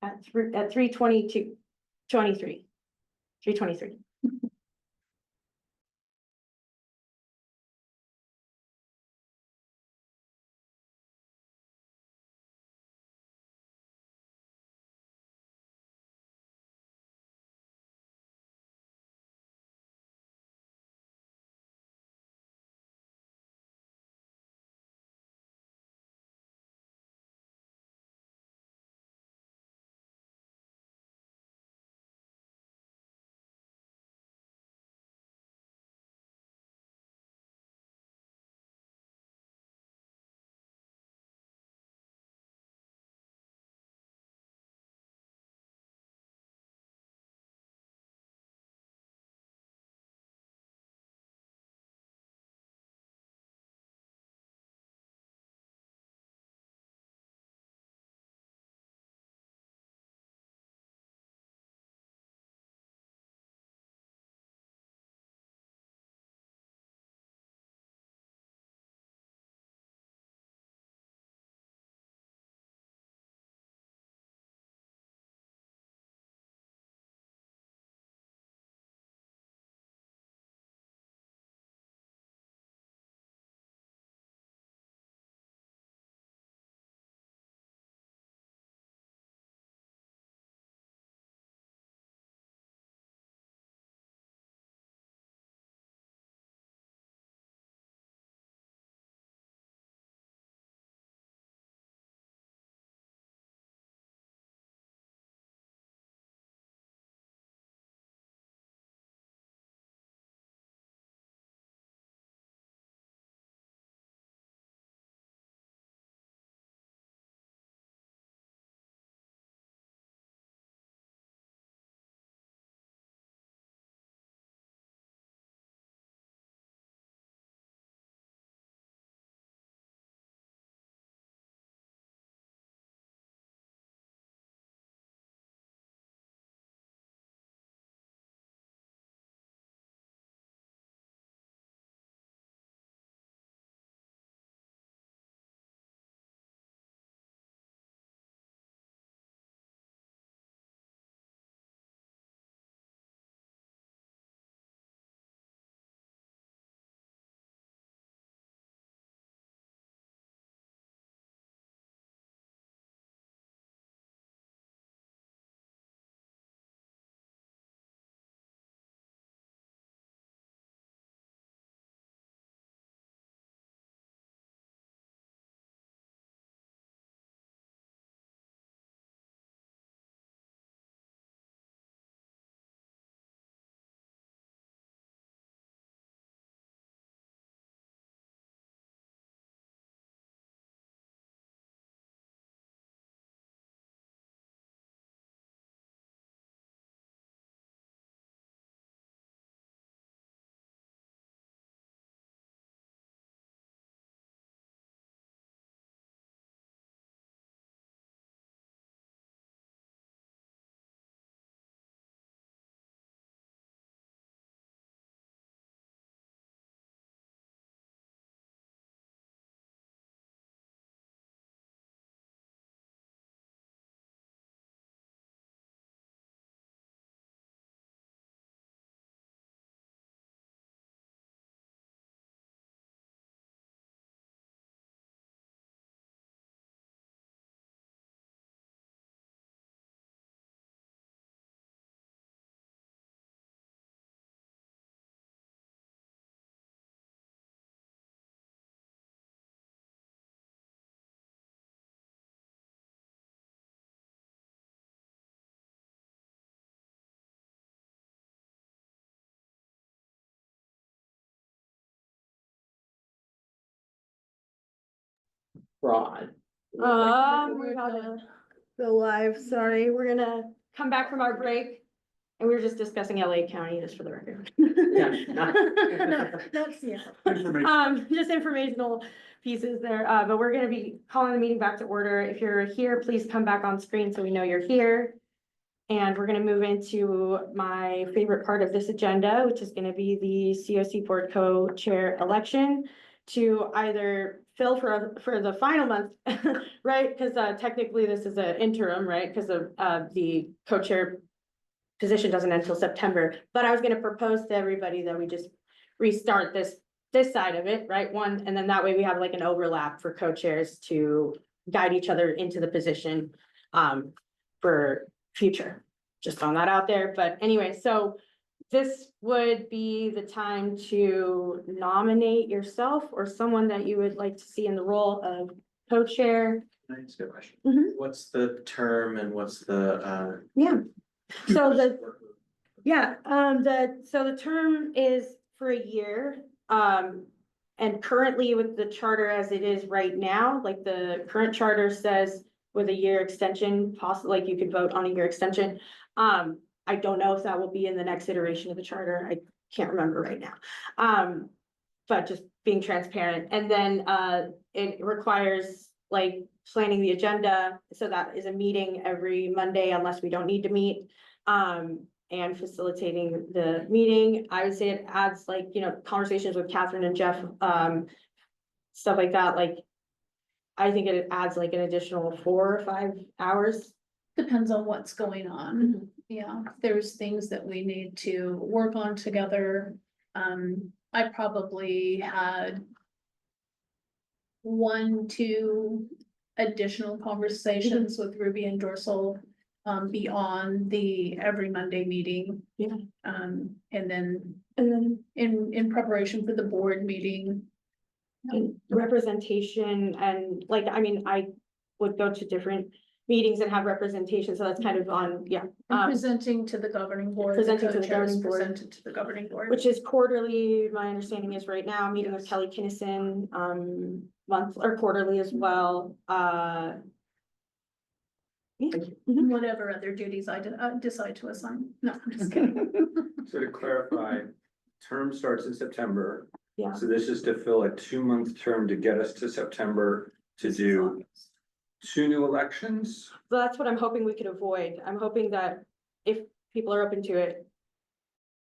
at 3:23. fraud. We gotta go live, sorry, we're gonna come back from our break. And we were just discussing LA County, just for the record. That's, yeah. Information. Just informational pieces there, but we're gonna be calling the meeting back to order. If you're here, please come back on screen so we know you're here. And we're gonna move into my favorite part of this agenda, which is gonna be the CoC Board co-chair election to either fill for the final month, right? Because technically this is an interim, right? Because of the co-chair position doesn't end until September, but I was gonna propose to everybody that we just restart this side of it, right? One, and then that way we have like an overlap for co-chairs to guide each other into the position for future. Just throwing that out there, but anyway, so this would be the time to nominate yourself or someone that you would like to see in the role of co-chair. That's a good question. Mhm. What's the term and what's the, Yeah, so the term is for a year. And currently with the charter as it is right now, like the current charter says with a year extension, possibly like you could vote on a year extension. I don't know if that will be in the next iteration of the charter. I can't remember right now. But just being transparent, and then it requires like planning the agenda. So that is a meeting every Monday unless we don't need to meet. And facilitating the meeting. I would say it adds like, conversations with Catherine and Jeff, stuff like that. Like, I think it adds like an additional 4 or 5 hours. Depends on what's going on. Yeah, there's things that we need to work on together. I probably had 1, 2 additional conversations with Ruby and Dorsal beyond the every Monday meeting. Yeah. And then in preparation for the board meeting. And representation and like, I mean, I would go to different meetings and have representation, so that's kind of on, yeah. Presenting to the governing board. Presenting to the governing board. Presented to the governing board. Which is quarterly, my understanding is right now, meeting with Kelly Kinnison, month or quarterly as well, Whatever other duties I decide to assign. No, I'm just kidding. So to clarify, term starts in September. Yeah. So this is to fill a 2-month term to get us to September to do 2 new elections. So that's what I'm hoping we could avoid. I'm hoping that if people are open to it,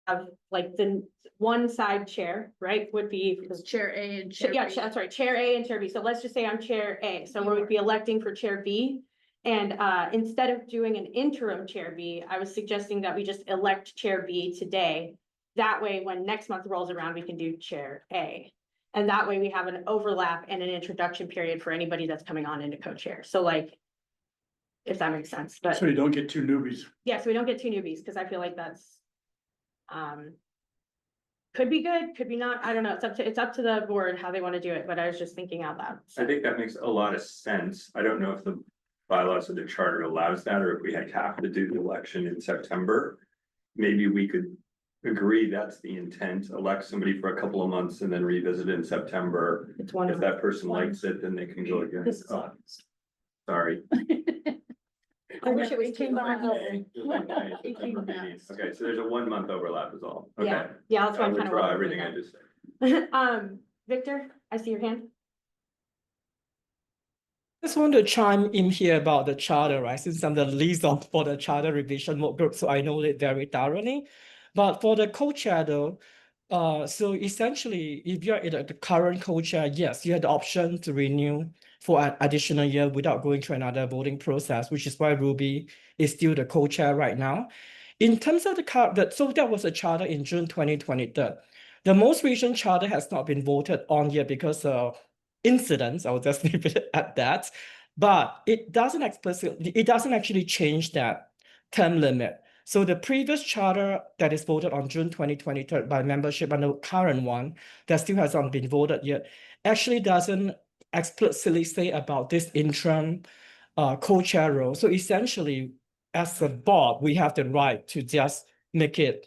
have like the one side chair, right, would be Chair A and Chair yeah, B. that's right, Chair A and Chair B. So let's just say I'm Chair A, so we would be electing for Chair B. And instead of doing an interim Chair B, I was suggesting that we just elect Chair B today. That way, when next month rolls around, we can do Chair A. And that way we have an overlap and an introduction period for anybody that's coming on into co-chair. So like, if that makes sense, but So you don't get 2 newbies. yeah, so we don't get 2 newbies, because I feel like that's could be good, could be not. I don't know. It's up to the board how they want to do it, but I was just thinking out loud. I think that makes a lot of sense. I don't know if the bylaws of the charter allows that, or if we have to do the election in September. Maybe we could agree that's the intent, elect somebody for a couple of months and then revisit it in September. It's one If that person likes it, then they can go again. This is Oh, sorry. I wish it was It came out. Okay, Okay, so there's a 1-month overlap is all. Okay. Yeah, that's why I'll I'm kind of. withdraw everything I just said. Victor, I see your hand. Just want to chime in here about the charter, right? Since I'm the liaison for the charter revision work group, so I know it very thoroughly. But for the co-chair though, so essentially, if you're in the current co-chair, yes, you have the option to renew for an additional year without going through another voting process, which is why Ruby is still the co-chair right now. In terms of so that was a charter in June 2023. The most recent charter has not been voted on yet because of incidents. I'll just leave it at that. But it doesn't actually change that term limit. So the previous charter that is voted on June 2023 by membership and the current one that still hasn't been voted yet actually doesn't explicitly say about this interim co-chair role. So essentially, as a board, we have the right to just make it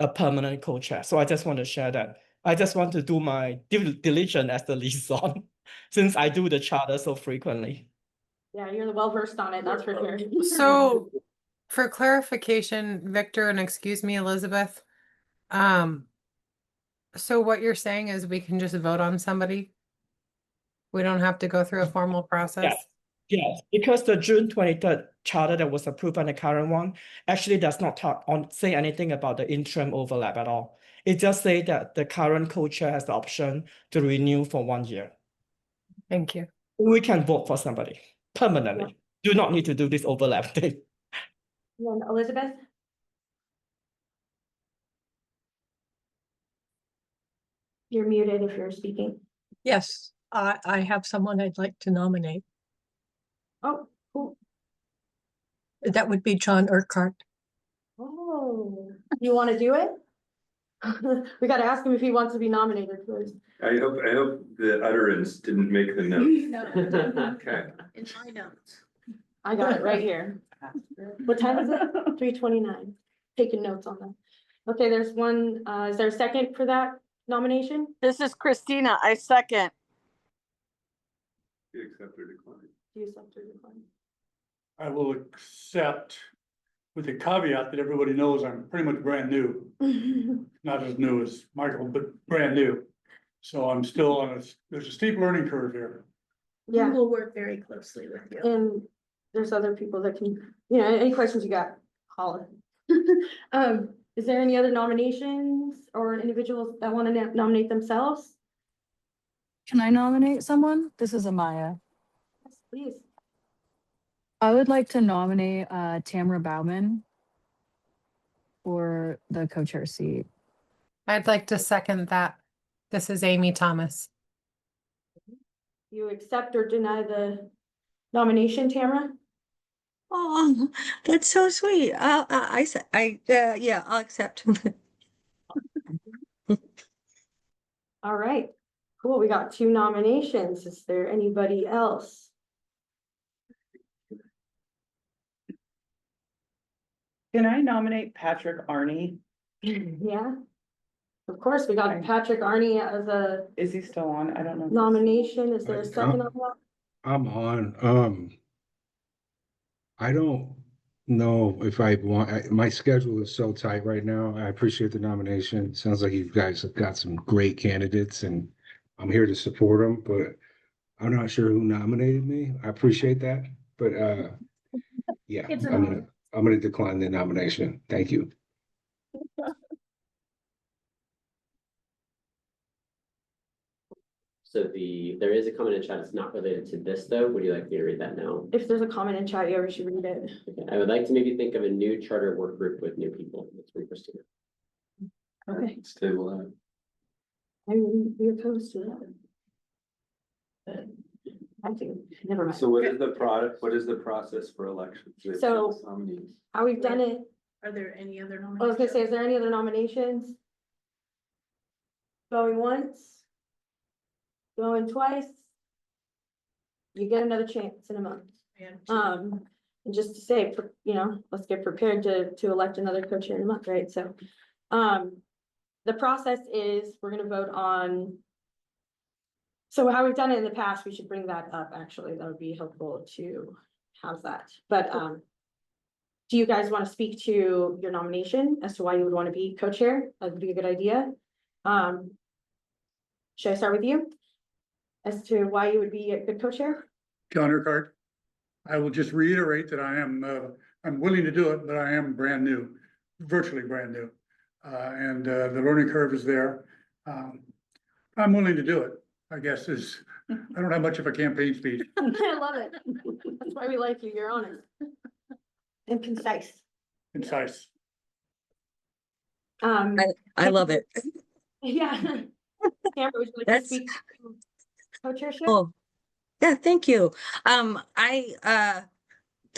a permanent co-chair. So I just want to share that. I just want to do my due diligence as the liaison. since I do the charter so frequently. Yeah, you're well versed on it, that's for sure. So for clarification, Victor, and excuse me, Elizabeth. So what you're saying is we can just vote on somebody? We don't have to go through a formal process? Yes, because the June 23rd charter that was approved and the current one actually does not say anything about the interim overlap at all. It just say that the current co-chair has the option to renew for 1 year. Thank you. We can vote for somebody permanently. Do not need to do this overlap thing. And Elizabeth? You're muted if you're speaking. Yes, I have someone I'd like to nominate. Oh, cool. That would be John Urquhart. Oh, you want to do it? We got to ask him if he wants to be nominated first. I hope the utterance didn't make the note. No. Okay. In my notes. I got it right here. What time is it? 3:29. Taking notes on that. Okay, there's one, is there a second for that nomination? This is Christina. I second. You accept or decline? Do you accept or decline? I will accept with the caveat that everybody knows I'm pretty much brand new. Not as new as Michael, but brand new. So I'm still on there's a steep learning curve here. Yeah, We'll work very closely with you. and there's other people that can, any questions you got, holler. Is there any other nominations or individuals that want to nominate themselves? Can I nominate someone? This is Amaya. Yes, please. I would like to nominate Tamara Bauman for the co-chair seat. I'd like to second that. This is Amy Thomas. You accept or deny the nomination, Tamara? Oh, that's so sweet. Yeah, I'll accept. All right, cool. We got 2 nominations. Is there anybody else? Can I nominate Patrick Arnie? Yeah. Of course, we got Patrick Arnie as a Is he still on? I don't know. nomination. Is there a second on that? I'm on. I don't know if I want, my schedule is so tight right now. I appreciate the nomination. Sounds like you guys have got some great candidates and I'm here to support them, but I'm not sure who nominated me. I appreciate that, but yeah, It's an I'm gonna decline the nomination. Thank you. So there is a comment in chat. It's not related to this though. Would you like me to read that now? If there's a comment in chat, you should read it. Okay. I would like to maybe think of a new charter work group with new people. That's from Christina. Okay. Let's table that. I wouldn't be opposed to that. But I think, never mind. So what is the product? What is the process for elections? So- Nominees. How we've done it, Are there any other I was nominations? gonna say, is there any other nominations? Going once? Going twice? You get another chance in a month. And just to say, let's get prepared to elect another co-chair in a month, right? So, the process is, we're gonna vote on. So how we've done it in the past, we should bring that up, actually, that would be helpful to have that, but, do you guys want to speak to your nomination as to why you would want to be co-chair? That would be a good idea. Should I start with you? As to why you would be a good co-chair? John Urquhart, I will just reiterate that I'm willing to do it, but I am brand new, virtually brand new. And the learning curve is there. I'm willing to do it, I guess I don't have much of a campaign speech. I love it. That's why we like you. You're honest. And concise. Concise. I love it. Yeah. Tamara, would you like to That's- speak to co-chairship? Oh, yeah, thank you. I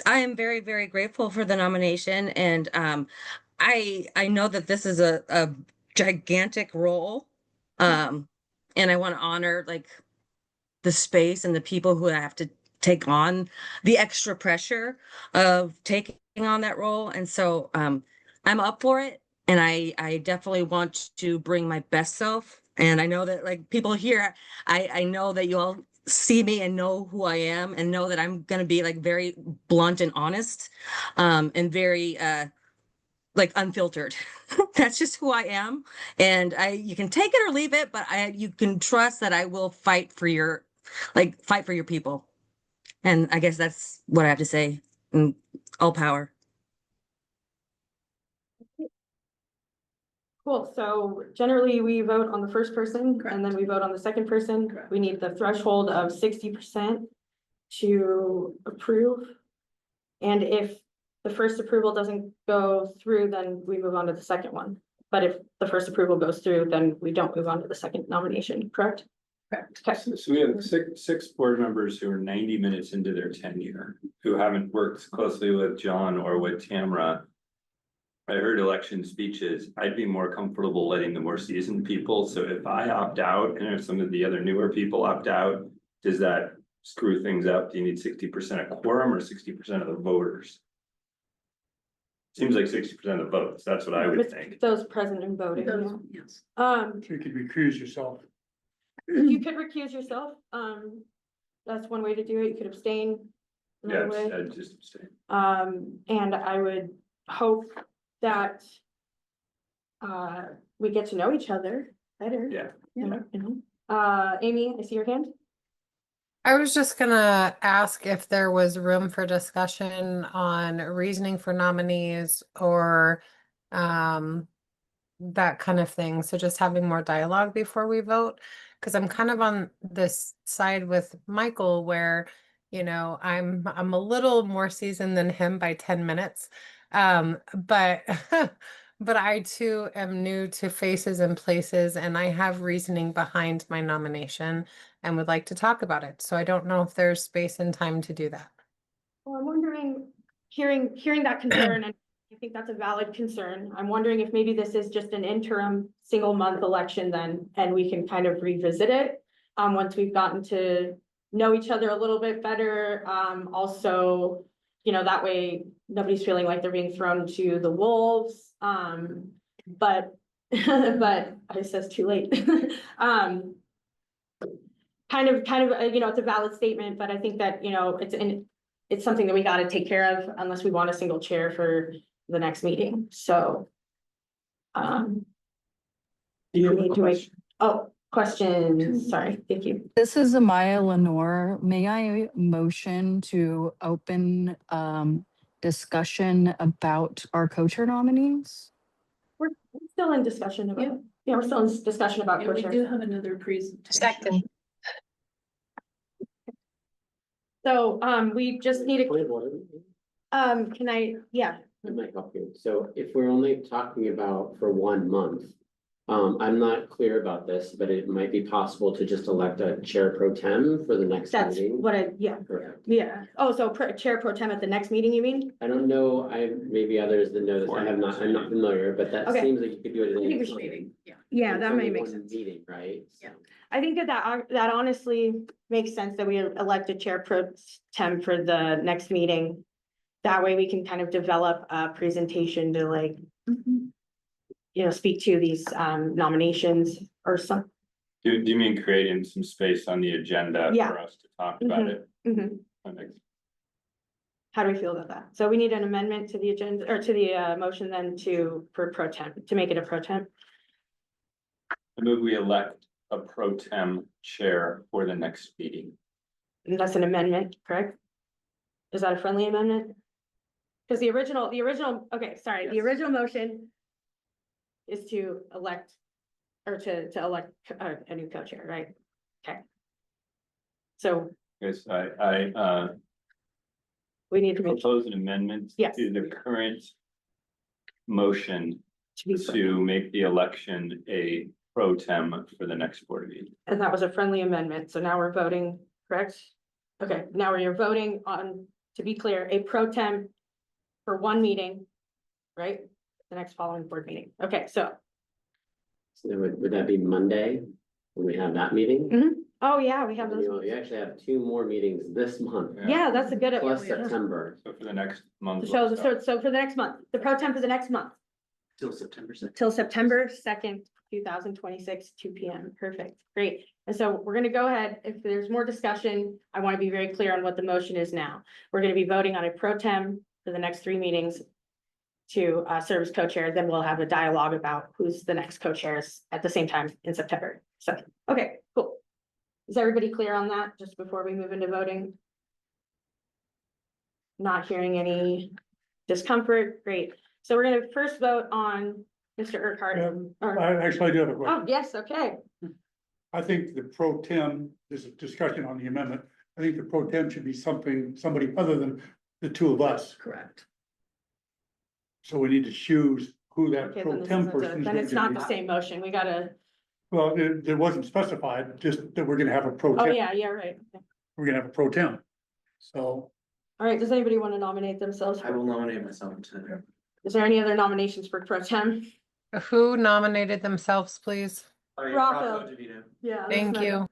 am very, very grateful for the nomination and I know that this is a gigantic role. And I want to honor the space and the people who have to take on the extra pressure of taking on that role. And so I'm up for it. And I definitely want to bring my best self. And I know that people here, I know that you all see me and know who I am and know that I'm gonna be like very blunt and honest, and very like unfiltered. That's just who I am. And you can take it or leave it, but you can trust that I will fight for your people. And I guess that's what I have to say. And all power. Cool, so generally we vote on the first person and then we vote on the second person. We need the threshold of 60% to approve. And if the first approval doesn't go through, then we move on to the second one. But if the first approval goes through, then we don't move on to the second nomination, correct? Correct. Okay. So we have six board members who are 90 minutes into their tenure, who haven't worked closely with John or with Tamara. I heard election speeches. I'd be more comfortable letting the more seasoned people. So if I opt out and if some of the other newer people opt out, does that screw things up? Do you need 60% of quorum or 60% of the voters? Seems like 60% of the votes. That's what I would With think. those present and voting, yeah. Yes. So you could recuse yourself. You could recuse yourself. That's one way to do it. You could abstain. Yeah, another way. I'd just abstain. And I would hope that we get to know each other better. Yeah. You know? Amy, I see your hand. I was just gonna ask if there was room for discussion on reasoning for nominees or that kind of thing. So just having more dialogue before we vote. Because I'm kind of on this side with Michael where, you know, I'm a little more seasoned than him by 10 minutes. But but I too am new to faces and places, and I have reasoning behind my nomination and would like to talk about it. So I don't know if there's space and time to do that. Well, I'm wondering, hearing that concern, and I think that's a valid concern. I'm wondering if maybe this is just an interim single month election then, and we can kind of revisit it. Once we've gotten to know each other a little bit better. Also, you know, that way nobody's feeling like they're being thrown to the wolves. But I says too late. Kind of, you know, it's a valid statement, but I think that, you know, it's something that we got to take care of unless we want a single chair for the next meeting. So, questions. Sorry, thank you. This is Amaya Lenore. May I motion to open discussion about our co-chair nominees? We're still in discussion about, yeah, we're still in discussion about We co-chair. do have another presentation. Second. So, we just need a, can I, yeah. That might help you. So if we're only talking about for 1 month, I'm not clear about this, but it might be possible to just elect a chair pro tem for the next That's meeting. what yeah. Oh, so chair pro tem at the next meeting, you mean? I don't know, maybe others that know this, I'm not familiar, but that Okay. seems like you could do it at I think any we should- meeting. Yeah, It's that only might make one sense. Meeting, right? Yeah. I think that honestly makes sense that we elect a chair pro tem for the next meeting. That way we can kind of develop a presentation to like, you know, speak to these nominations or some. Do you mean creating some space on the agenda Yeah. for us to talk about it? That makes- How do we feel about that? So we need an amendment to the agenda or to the motion then for pro tem, to make it a pro tem. I move we elect a pro tem chair for the next meeting. And that's an amendment, correct? Is that a friendly amendment? Because the original, okay, sorry, the original motion is to elect, or to elect a new co-chair, right? Okay. So Yes, I we need to make, propose an amendment Yes. to the current motion to make the election a pro tem for the next board meeting. and that was a friendly amendment, so now we're voting, correct? Okay, now we're voting on, to be clear, a pro tem for one meeting, right? The next following board meeting. Okay, so, So would that be Monday when we have that meeting? oh yeah, we have And those. you actually have 2 more meetings this month. Yeah, that's a good. Plus September. So for the next month. So, let's start. so for the next month, the pro tem for the next month, Till September 2nd. till September 2nd, 2026, 2 p.m. Perfect, great. And so we're gonna go ahead, if there's more discussion, I want to be very clear on what the motion is now. We're gonna be voting on a pro tem for the next 3 meetings to serve as co-chair, then we'll have a dialogue about who's the next co-chairs at the same time in September. So, okay, cool. Is everybody clear on that, just before we move into voting? Not hearing any discomfort, great. So we're gonna first vote on Mr. Urquhart. I do have a question. Oh, yes, okay. I think the pro tem, there's a discussion on the amendment. I think the pro tem should be somebody other than the two of us. Correct. So we need to choose who that Okay, pro then this tem isn't person a- is then going it's to not be. the same motion, we gotta, Well, it wasn't specified, just that we're gonna have a pro oh, tem. yeah, right. Okay. We're gonna have a pro tem. So All right, does anybody want to nominate themselves? I will nominate myself to. Is there any other nominations for pro tem? Who nominated themselves, please? Rocco. DeVito. Yeah. Thank you.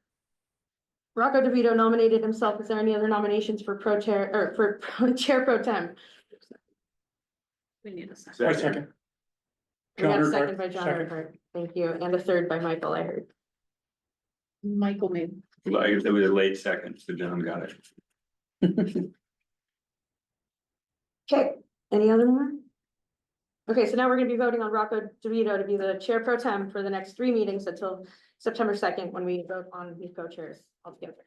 Rocco DeVito nominated himself. Is there any other nominations for pro chair or for chair pro tem? We need a second. I second. We got a John second Urquhart, by John second. Urquhart. Thank you. And a third by Michael, I heard. Michael made. Like, there was a late second, so John got it. Okay, any other one? Okay, so now we're gonna be voting on Rocco DeVito to be the chair pro tem for the next 3 meetings until September 2nd, when we vote on the co-chairs altogether.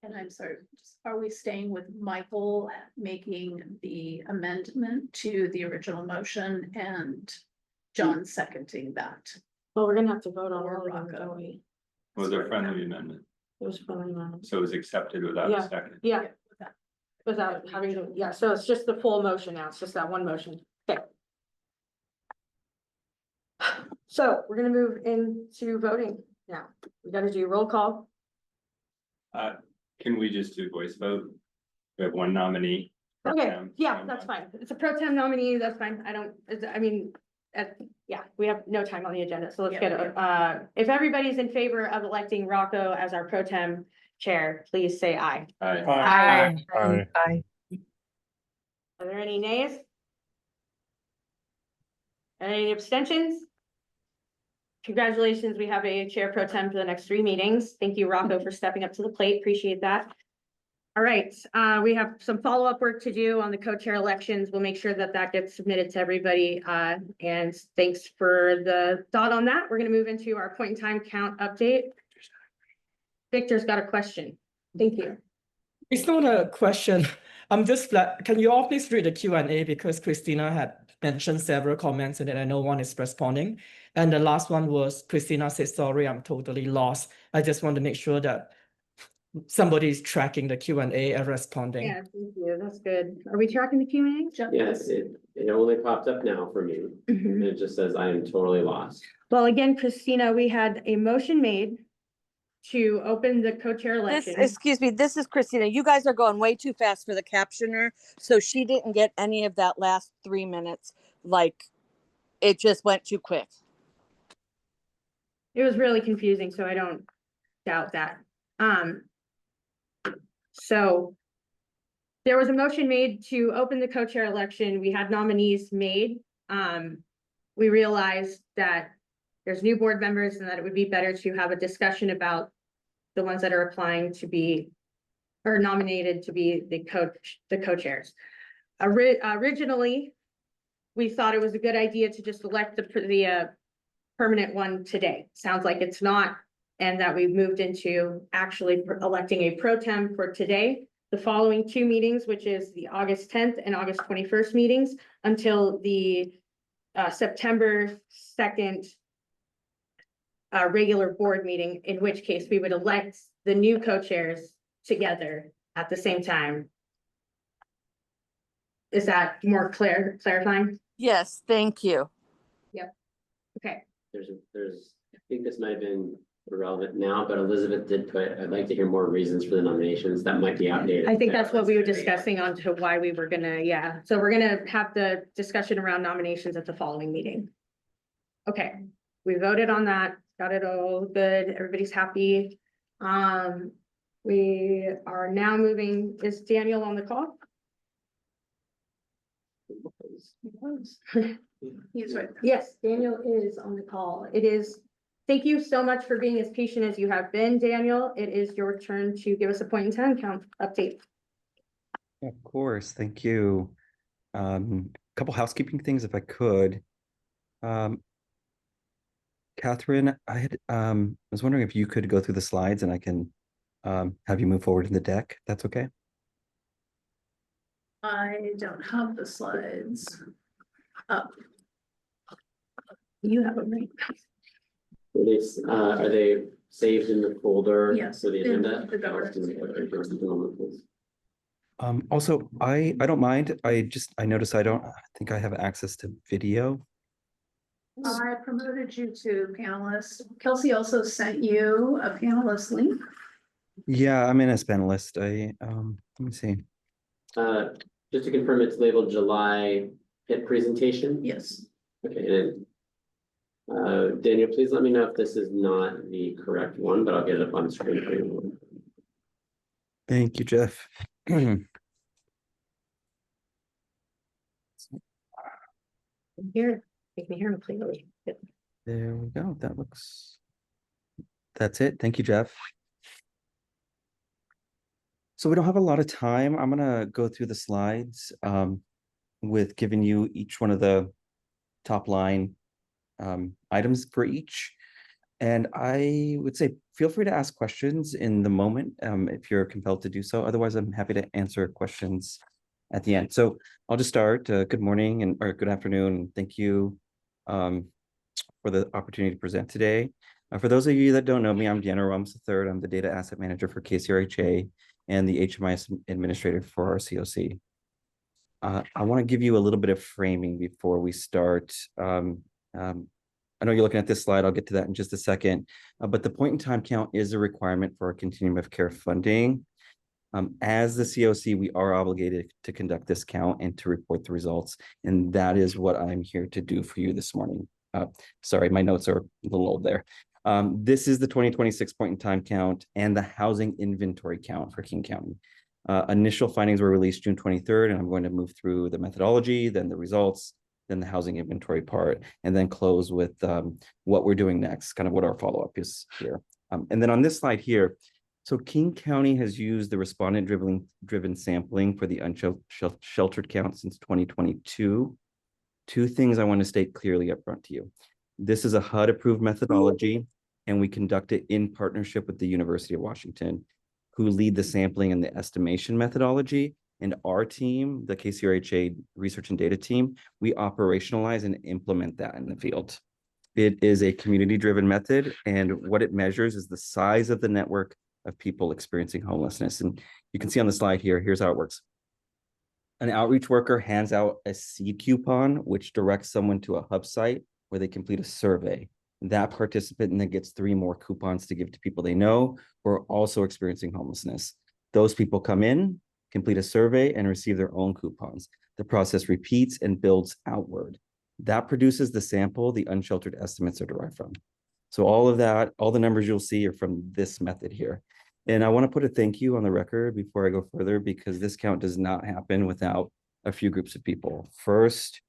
And I'm sorry, just, are we staying with Michael making the amendment to the original motion and John seconding that? Well, we're gonna have to vote on Or all of them, Rocco. don't we? Was there a friendly amendment? It was friendly amendment. So it was accepted without a Yeah. second. Yeah, without having to, yeah, so it's just the full motion now, it's just that one motion, okay. So we're gonna move into voting now, we gotta do roll call. Can we just do voice vote? We have one nominee. pro Okay, tem, yeah, so that's fine, it's a pro tem nominee, that's fine, I mean, yeah, we have no time on the agenda, so let's get it. If everybody's in favor of electing Rocco as our pro tem chair, please say aye. Aye. Aye. Are there any nays? Any abstentions? Congratulations, we have a chair pro tem for the next 3 meetings. Thank you, Rocco, for stepping up to the plate. Appreciate that. All right, we have some follow-up work to do on the co-chair elections. We'll make sure that that gets submitted to everybody. And thanks for the thought on that. We're gonna move into our point in time count update. Victor's got a question. Thank you. It's not a question. I'm just can you all please read the Q&A because Christina had mentioned several comments in it. I know one is responding. And the last one was Christina said, sorry, I'm totally lost. I just want to make sure that somebody is tracking the Q&A and responding. Yeah, thank you. That's good. Are we tracking the Q&A? Yes, it only popped up now for me. Mhm. It just says I am totally lost. Well, again, Christina, we had a motion made to open the co-chair election. Excuse me, this is Christina. You guys are going way too fast for the captioner. So she didn't get any of that last 3 minutes. Like, it just went too quick. It was really confusing, so I don't doubt that. So there was a motion made to open the co-chair election. We had nominees made. We realized that there's new board members and that it would be better to have a discussion about the ones that are applying to be or nominated to be the co-chairs. Originally, we thought it was a good idea to just elect the permanent one today. Sounds like it's not, and that we've moved into actually electing a pro tem for today. The following 2 meetings, which is the August 10th and August 21st meetings, until the September 2nd regular board meeting, in which case we would elect the new co-chairs together at the same time. Is that more clarifying? Yes, thank you. Yep. Okay. I think this might have been irrelevant now, but Elizabeth did put, I'd like to hear more reasons for the nominations. That might be outdated. I think that's what we were discussing on to why we were gonna, yeah. So we're gonna have the discussion around nominations at the following meeting. Okay, we voted on that, got it all good, everybody's happy. We are now moving, is Daniel on the call? He's right. Yes, Daniel is on the call. It is Thank you so much for being as patient as you have been, Daniel. It is your turn to give us a point in time count update. Of course, thank you. Couple housekeeping things if I could. Catherine, I was wondering if you could go through the slides and I can have you move forward in the deck. That's okay? I don't have the slides up. You have them right. Are they saved in the folder? Yes, For the in agenda? the document. Just a moment, please. Also, I don't mind. I noticed I don't think I have access to video. I promoted you to panelist. Kelsey also sent you a panelist link. Yeah, I'm in as panelist. Let me see. Just to confirm, it's labeled July HIT presentation? Yes. Okay, and Daniel, please let me know if this is not the correct one, but I'll get it up on screen for you. Thank you, Jeff. Here, you can hear him clearly. Good. There we go. That's it. Thank you, Jeff. So we don't have a lot of time. I'm gonna go through the slides with giving you each one of the top line items for each. And I would say feel free to ask questions in the moment if you're compelled to do so. Otherwise, I'm happy to answer questions at the end. So I'll just start. Good morning or good afternoon. Thank you for the opportunity to present today. For those of you that don't know me, I'm Deanna Ramos III. I'm the data asset manager for KCRHA and the HMIS administrator for our CoC. I want to give you a little bit of framing before we start. I know you're looking at this slide. I'll get to that in just a second. But the point in time count is a requirement for our continuum of care funding. As the CoC, we are obligated to conduct this count and to report the results. And that is what I'm here to do for you this morning. Sorry, my notes are a little old there. This is the 2026 point in time count and the housing inventory count for King County. Initial findings were released June 23rd, and I'm going to move through the methodology, then the results, then the housing inventory part, and then close with what we're doing next, kind of what our follow-up is here. And then on this slide here, so King County has used the respondent-driven sampling for the unsheltered count since 2022. Two things I want to state clearly up front to you. This is a HUD-approved methodology, and we conduct it in partnership with the University of Washington, who lead the sampling and the estimation methodology. And our team, the KCRHA research and data team, we operationalize and implement that in the field. It is a community-driven method, and what it measures is the size of the network of people experiencing homelessness. And you can see on the slide here, here's how it works. An outreach worker hands out a seed coupon, which directs someone to a hub site where they complete a survey. That participant then gets 3 more coupons to give to people they know who are also experiencing homelessness. Those people come in, complete a survey, and receive their own coupons. The process repeats and builds outward. That produces the sample the unsheltered estimates are derived from. So all of that, all the numbers you'll see are from this method here. And I want to put a thank you on the record before I go further, because this count does not happen without a few groups of people. First,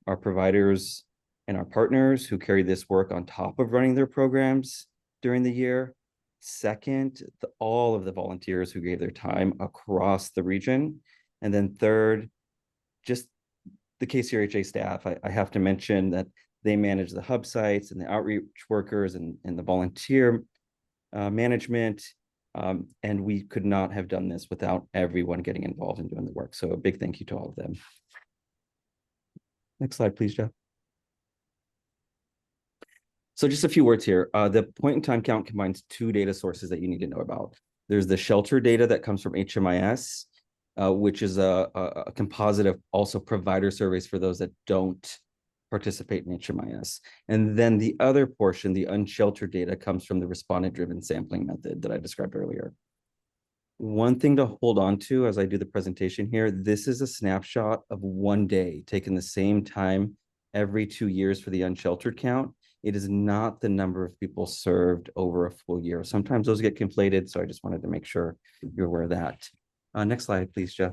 our providers and our partners who carry this work on top of running their programs during the year. Second, all of the volunteers who gave their time across the region. And then third, just the KCRHA staff. I have to mention that they manage the hub sites and the outreach workers and the volunteer management. And we could not have done this without everyone getting involved in doing the work. So a big thank you to all of them. Next slide, please, Jeff. So just a few words here. The point in time count combines 2 data sources that you need to know about. There's the shelter data that comes from HMIS, which is a composite of also provider surveys for those that don't participate in HMIS. And then the other portion, the unsheltered data, comes from the respondent-driven sampling method that I described earlier. One thing to hold on to as I do the presentation here, this is a snapshot of 1 day, taken the same time every 2 years for the unsheltered count. It is not the number of people served over a full year. Sometimes those get conflated, so I just wanted to make sure you're aware of that. Next slide, please, Jeff.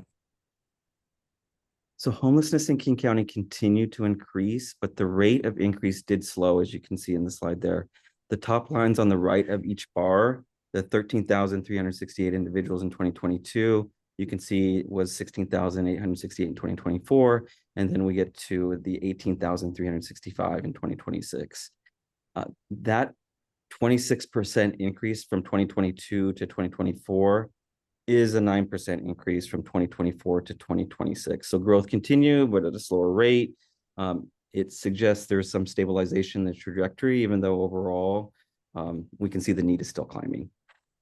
So homelessness in King County continued to increase, but the rate of increase did slow, as you can see in the slide there. The top lines on the right of each bar, the 13,368 individuals in 2022, you can see was 16,868 in 2024. And then we get to the 18,365 in 2026. That 26% increase from 2022 to 2024 is a 9% increase from 2024 to 2026. So growth continued, but at a slower rate. It suggests there's some stabilization in the trajectory, even though overall we can see the need is still climbing.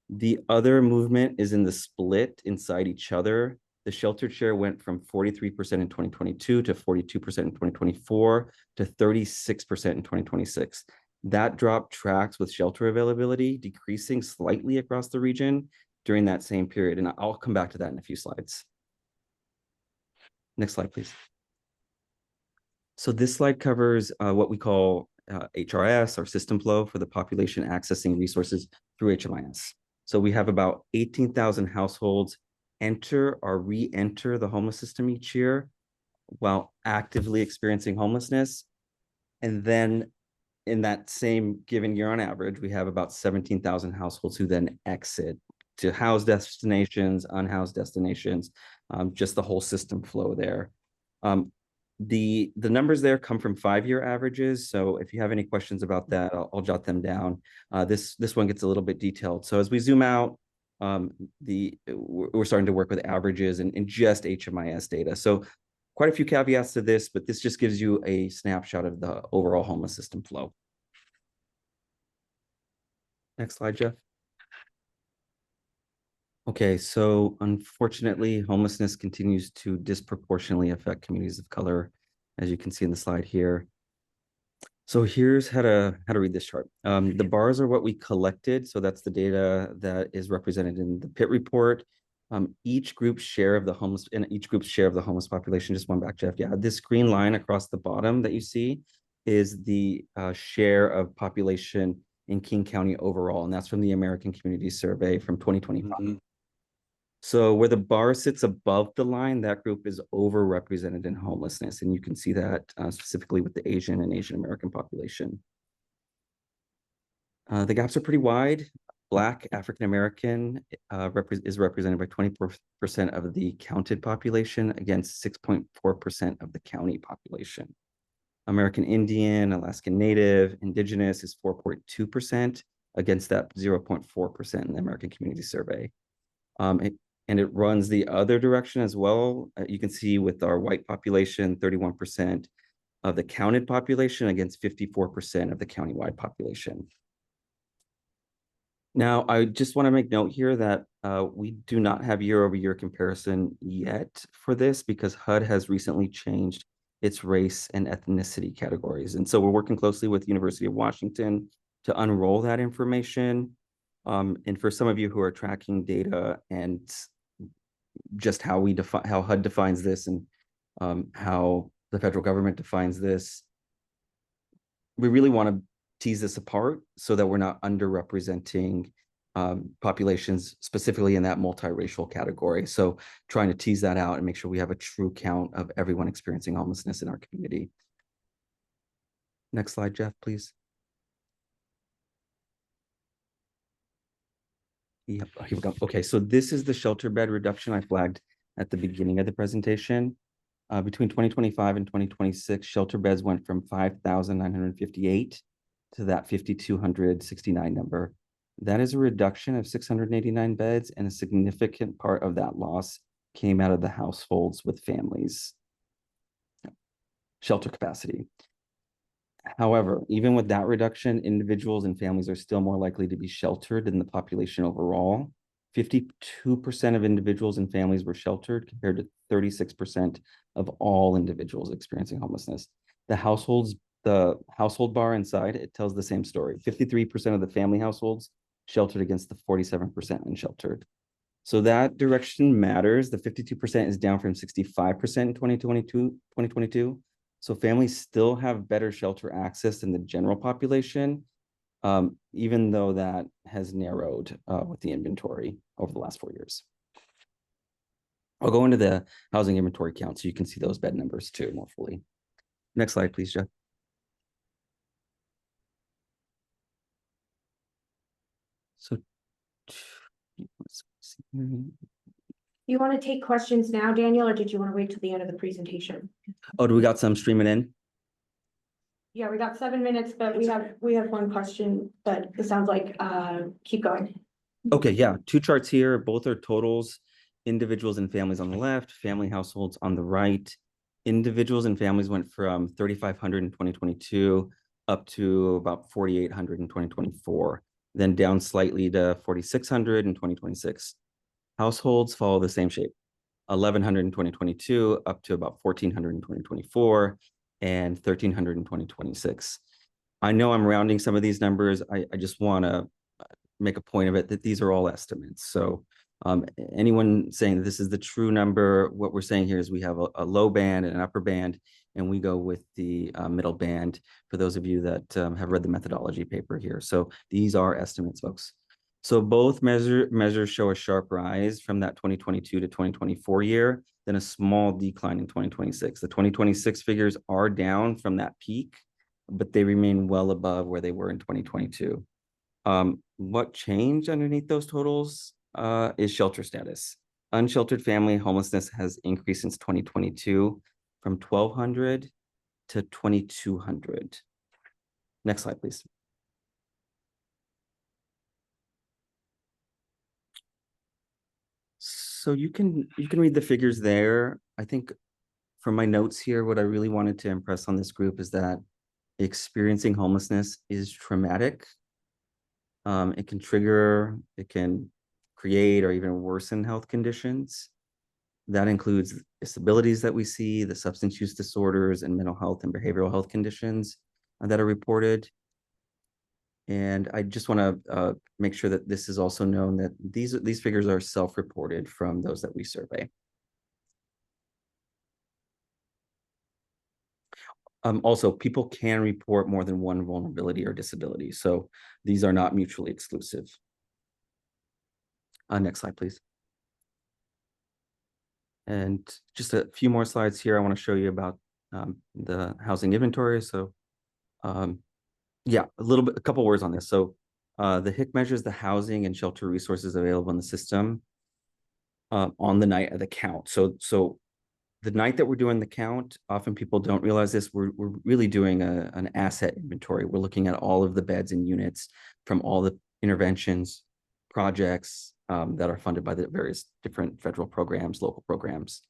The other movement is in the split inside each other. The sheltered share went from 43% in 2022 to 42% in 2024 to 36% in 2026. That drop tracks with shelter availability decreasing slightly across the region during that same period. And I'll come back to that in a few slides. Next slide, please. So this slide covers what we call HRS, or system flow for the population accessing resources through HMIS. So we have about 18,000 households enter or re-enter the homeless system each year while actively experiencing homelessness. And then in that same given year on average, we have about 17,000 households who then exit to housed destinations, unhoused destinations, just the whole system flow there. The numbers there come from 5-year averages. So if you have any questions about that, I'll jot them down. This one gets a little bit detailed. So as we zoom out, we're starting to work with averages and just HMIS data. So quite a few caveats to this, but this just gives you a snapshot of the overall homeless system flow. Next slide, Jeff. Okay, so unfortunately, homelessness continues to disproportionately affect communities of color, as you can see in the slide here. So here's how to read this chart. The bars are what we collected. So that's the data that is represented in the PIT report. Each group's share of the homeless population, just one back, Jeff. Yeah, this green line across the bottom that you see is the share of population in King County overall, and that's from the American Community Survey from 2025. So where the bar sits above the line, that group is overrepresented in homelessness, and you can see that specifically with the Asian and Asian American population. The gaps are pretty wide. Black African American is represented by 24% of the counted population against 6.4% of the county population. American Indian, Alaskan Native, Indigenous is 4.2% against that 0.4% in the American Community Survey. And it runs the other direction as well. You can see with our white population, 31% of the counted population against 54% of the countywide population. Now, I just want to make note here that we do not have year-over-year comparison yet for this because HUD has recently changed its race and ethnicity categories. And so we're working closely with the University of Washington to unroll that information. And for some of you who are tracking data and just how HUD defines this and how the federal government defines this, we really want to tease this apart so that we're not underrepresenting populations specifically in that multiracial category. So trying to tease that out and make sure we have a true count of everyone experiencing homelessness in our community. Next slide, Jeff, please. Yep, here we go. Okay, so this is the shelter bed reduction I flagged at the beginning of the presentation. Between 2025 and 2026, shelter beds went from 5,958 to that 5,269 number. That is a reduction of 689 beds, and a significant part of that loss came out of the households with families. Shelter capacity. However, even with that reduction, individuals and families are still more likely to be sheltered than the population overall. 52% of individuals and families were sheltered compared to 36% of all individuals experiencing homelessness. The household bar inside, it tells the same story. 53% of the family households sheltered against the 47% unsheltered. So that direction matters. The 52% is down from 65% in 2022. So families still have better shelter access than the general population, even though that has narrowed with the inventory over the last 4 years. I'll go into the housing inventory count so you can see those bed numbers too more fully. Next slide, please, Jeff. You want to take questions now, Daniel, or did you want to wait till the end of the presentation? Oh, do we got some streaming in? Yeah, we got 7 minutes, but we have one question, but it sounds like, keep going. Okay, yeah, two charts here. Both are totals. Individuals and families on the left, family households on the right. Individuals and families went from 3,500 in 2022 up to about 4,800 in 2024, then down slightly to 4,600 in 2026. Households follow the same shape. 1,100 in 2022 up to about 1,400 in 2024 and 1,300 in 2026. I know I'm rounding some of these numbers. I just want to make a point of it that these are all estimates. So anyone saying that this is the true number, what we're saying here is we have a low band and an upper band, and we go with the middle band for those of you that have read the methodology paper here. So these are estimates, folks. So both measures show a sharp rise from that 2022 to 2024 year, then a small decline in 2026. The 2026 figures are down from that peak, but they remain well above where they were in 2022. What changed underneath those totals is shelter status. Unsheltered family homelessness has increased since 2022 from 1,200 to 2,200. Next slide, please. So you can read the figures there. I think from my notes here, what I really wanted to impress on this group is that experiencing homelessness is traumatic. It can trigger, it can create or even worsen health conditions. That includes disabilities that we see, the substance use disorders and mental health and behavioral health conditions that are reported. And I just want to make sure that this is also known that these figures are self-reported from those that we survey. Also, people can report more than one vulnerability or disability, so these are not mutually exclusive. Next slide, please. And just a few more slides here. I want to show you about the housing inventory. So yeah, a couple words on this. So the HIC measures the housing and shelter resources available in the system on the night of the count. So the night that we're doing the count, often people don't realize this, we're really doing an asset inventory. We're looking at all of the beds and units from all the interventions, projects that are funded by the various different federal programs, local programs,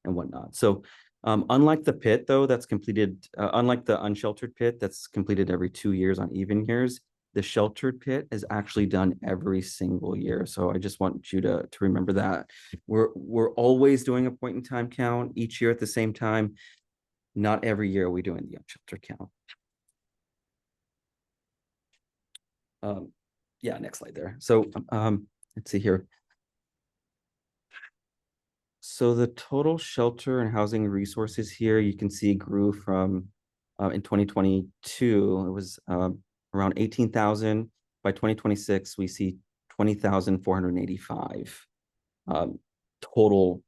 and whatnot. So unlike the pit, though, that's completed, unlike the unsheltered pit that's completed every 2 years on even years, the sheltered pit is actually done every single year. So I just want you to remember that. We're always doing a point in time count each year at the same time. Not every year are we doing the unsheltered count. Yeah, next slide there. So let's see here. So the total shelter and housing resources here, you can see grew from in 2022, it was around 18,000. By 2026, we see 20,485 total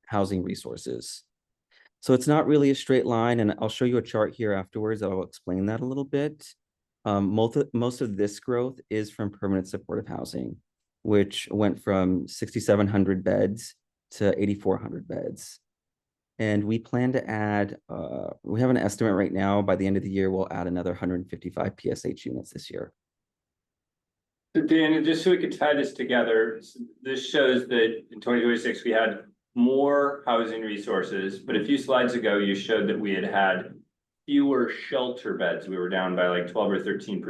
housing resources. So it's not really a straight line, and I'll show you a chart here afterwards that will explain that a little bit. Most of this growth is from permanent supportive housing, which went from 6,700 beds to 8,400 beds. And we plan to add, we have an estimate right now, by the end of the year, we'll add another 155 PSH units this year. So Dan, just so we could tie this together, this shows that in 2026, we had more housing resources, but a few slides ago, you showed that we had fewer shelter beds. We were down by like 12 or 13%.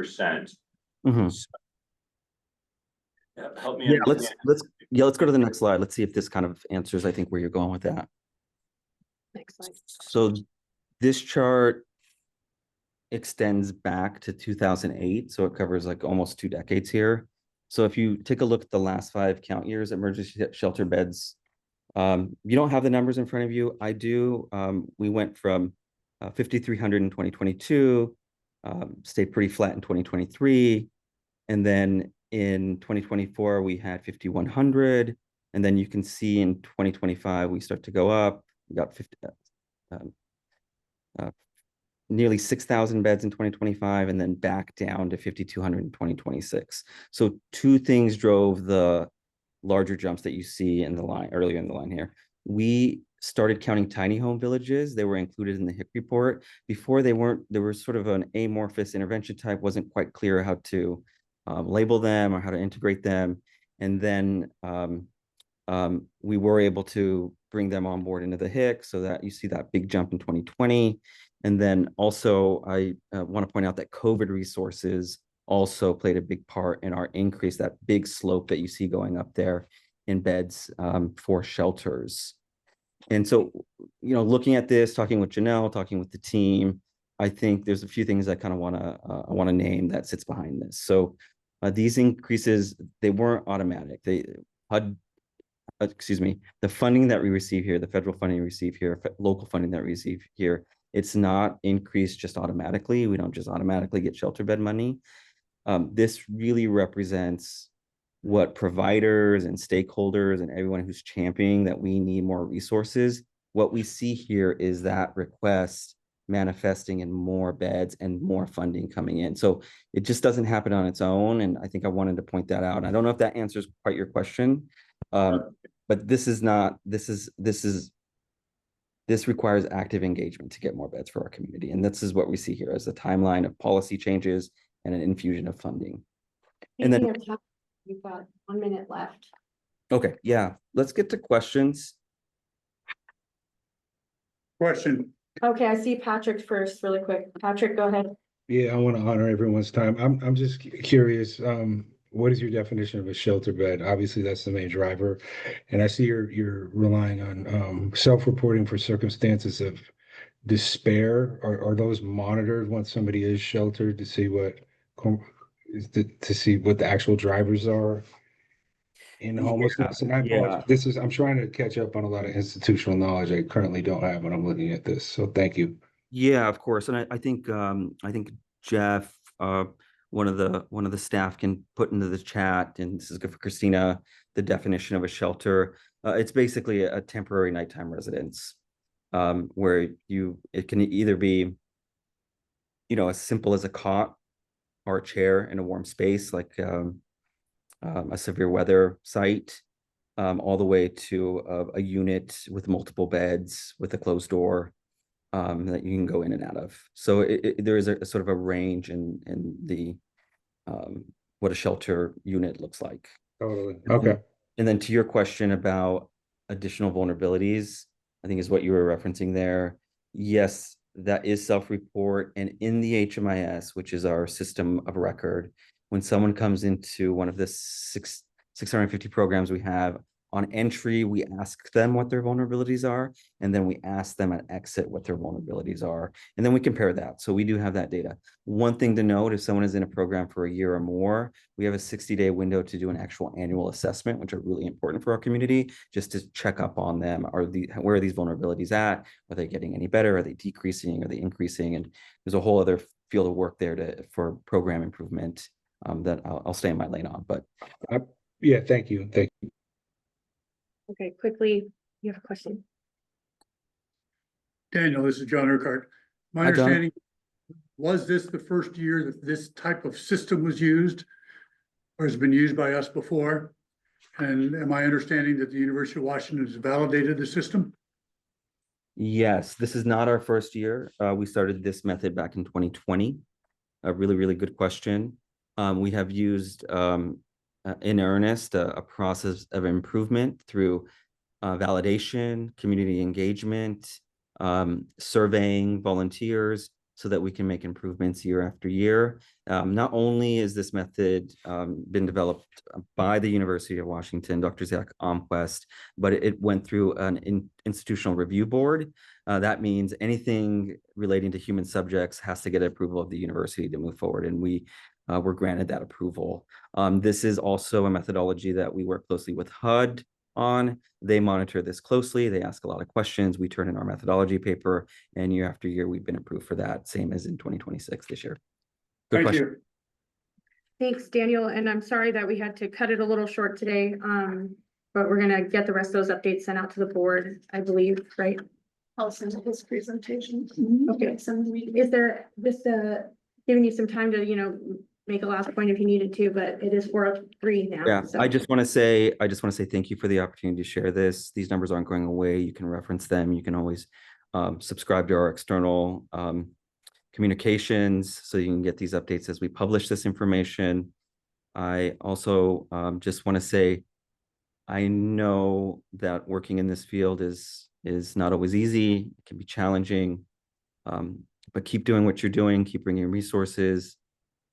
Mm-hmm. So, help me. Yeah, let's go to the next slide. Let's see if this kind of answers, I think, where you're going with that. Next slide. So this chart extends back to 2008. So it covers like almost 2 decades here. So if you take a look at the last 5 count years, emergency shelter beds, you don't have the numbers in front of you. I do. We went from 5,300 in 2022, stayed pretty flat in 2023. And then in 2024, we had 5,100. And then you can see in 2025, we start to go up. We got nearly 6,000 beds in 2025, and then back down to 5,200 in 2026. So 2 things drove the larger jumps that you see in the line earlier in the line here. We started counting tiny home villages. They were included in the HIC report. Before they weren't, there was sort of an amorphous intervention type, wasn't quite clear how to label them or how to integrate them. And then we were able to bring them on board into the HIC so that you see that big jump in 2020. And then also I want to point out that COVID resources also played a big part in our increase, that big slope that you see going up there in beds for shelters. And so, you know, looking at this, talking with Janelle, talking with the team, I think there's a few things I kind of want to name that sits behind this. So these increases, they weren't automatic. They had, excuse me, the funding that we receive here, the federal funding we receive here, local funding that we receive here, it's not increased just automatically. We don't just automatically get shelter bed money. This really represents what providers and stakeholders and everyone who's championing that we need more resources. What we see here is that request manifesting in more beds and more funding coming in. So it just doesn't happen on its own. And I think I wanted to point that out. And I don't know if that answers quite your question, but this requires active engagement to get more beds for our community. And this is what we see here as a timeline of policy changes and an infusion of funding. And then We've got 1 minute left. okay, yeah, let's get to questions. Question. Okay, I see Patrick first, really quick. Patrick, go ahead. Yeah, I want to honor everyone's time. I'm just curious, what is your definition of a shelter bed? Obviously, that's the main driver. And I see you're relying on self-reporting for circumstances of despair. Are those monitored once somebody is sheltered to see what the actual drivers are in homelessness? And I apologize. I'm trying to catch up on a lot of institutional knowledge I currently don't have when I'm looking at this. So thank you. Yeah, of course. And I think Jeff, one of the staff can put into the chat, and this is good for Christina, the definition of a shelter. It's basically a temporary nighttime residence, where it can either be, you know, as simple as a cot or a chair in a warm space, like a severe weather site, all the way to a unit with multiple beds with a closed door that you can go in and out of. So there is a sort of a range in the what a shelter unit looks like. Totally. Okay. And then to your question about additional vulnerabilities, I think is what you were referencing there. Yes, that is self-report. And in the HMIS, which is our system of record, when someone comes into one of the 650 programs we have, on entry, we ask them what their vulnerabilities are, and then we ask them at exit what their vulnerabilities are, and then we compare that. So we do have that data. One thing to note, if someone is in a program for a year or more, we have a 60-day window to do an actual annual assessment, which are really important for our community, just to check up on them. Where are these vulnerabilities at? Are they getting any better? Are they decreasing? Are they increasing? And there's a whole other field of work there for program improvement that I'll stay in my lane on. But yeah, thank you. Thank you. Okay, quickly, you have a question? Daniel, this is John Urquhart. My Hi, John. understanding, was this the first year that this type of system was used? Or has been used by us before? And am I understanding that the University of Washington has validated the system? Yes, this is not our first year. We started this method back in 2020. A really, really good question. We have used in earnest a process of improvement through validation, community engagement, surveying volunteers so that we can make improvements year after year. Not only is this method been developed by the University of Washington, Dr. Zach Omquist, but it went through an institutional review board. That means anything relating to human subjects has to get approval of the university to move forward, and we were granted that approval. This is also a methodology that we work closely with HUD on. They monitor this closely. They ask a lot of questions. We turn in our methodology paper, and year after year, we've been approved for that, same as in 2026 this year. Good Thank question. you. Thanks, Daniel, and I'm sorry that we had to cut it a little short today, but we're gonna get the rest of those updates sent out to the board, I believe, right? I'll send his presentation. Okay, is there just giving you some time to, make a last point if you needed to, but it is 4:03 now. Yeah, so. I just want to say thank you for the opportunity to share this. These numbers aren't going away. You can reference them. You can always subscribe to our external communications so you can get these updates as we publish this information. I also just want to say, I know that working in this field is not always easy. It can be challenging, but keep doing what you're doing. Keep bringing resources.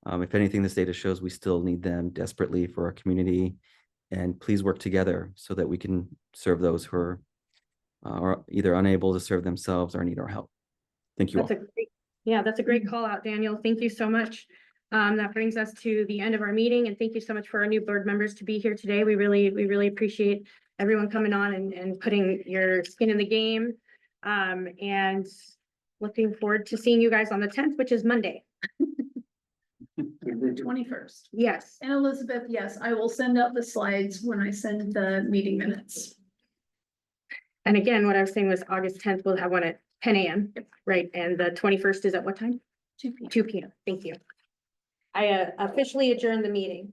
If anything, this data shows we still need them desperately for our community, and please work together so that we can serve those who are either unable to serve themselves or need our help. Thank you all. That's a great call out, Daniel. Thank you so much. That brings us to the end of our meeting, and thank you so much for our new board members to be here today. We really appreciate everyone coming on and putting your skin in the game. And looking forward to seeing you guys on the 10th, which is Monday. The 21st. Yes. And Elizabeth, yes, I will send out the slides when I send the meeting minutes. And again, what I was saying was August 10th, we'll have one at 10 a.m. Right, and the 21st is at what time? 2 p.m. 2 p.m. Thank you. I officially adjourn the meeting.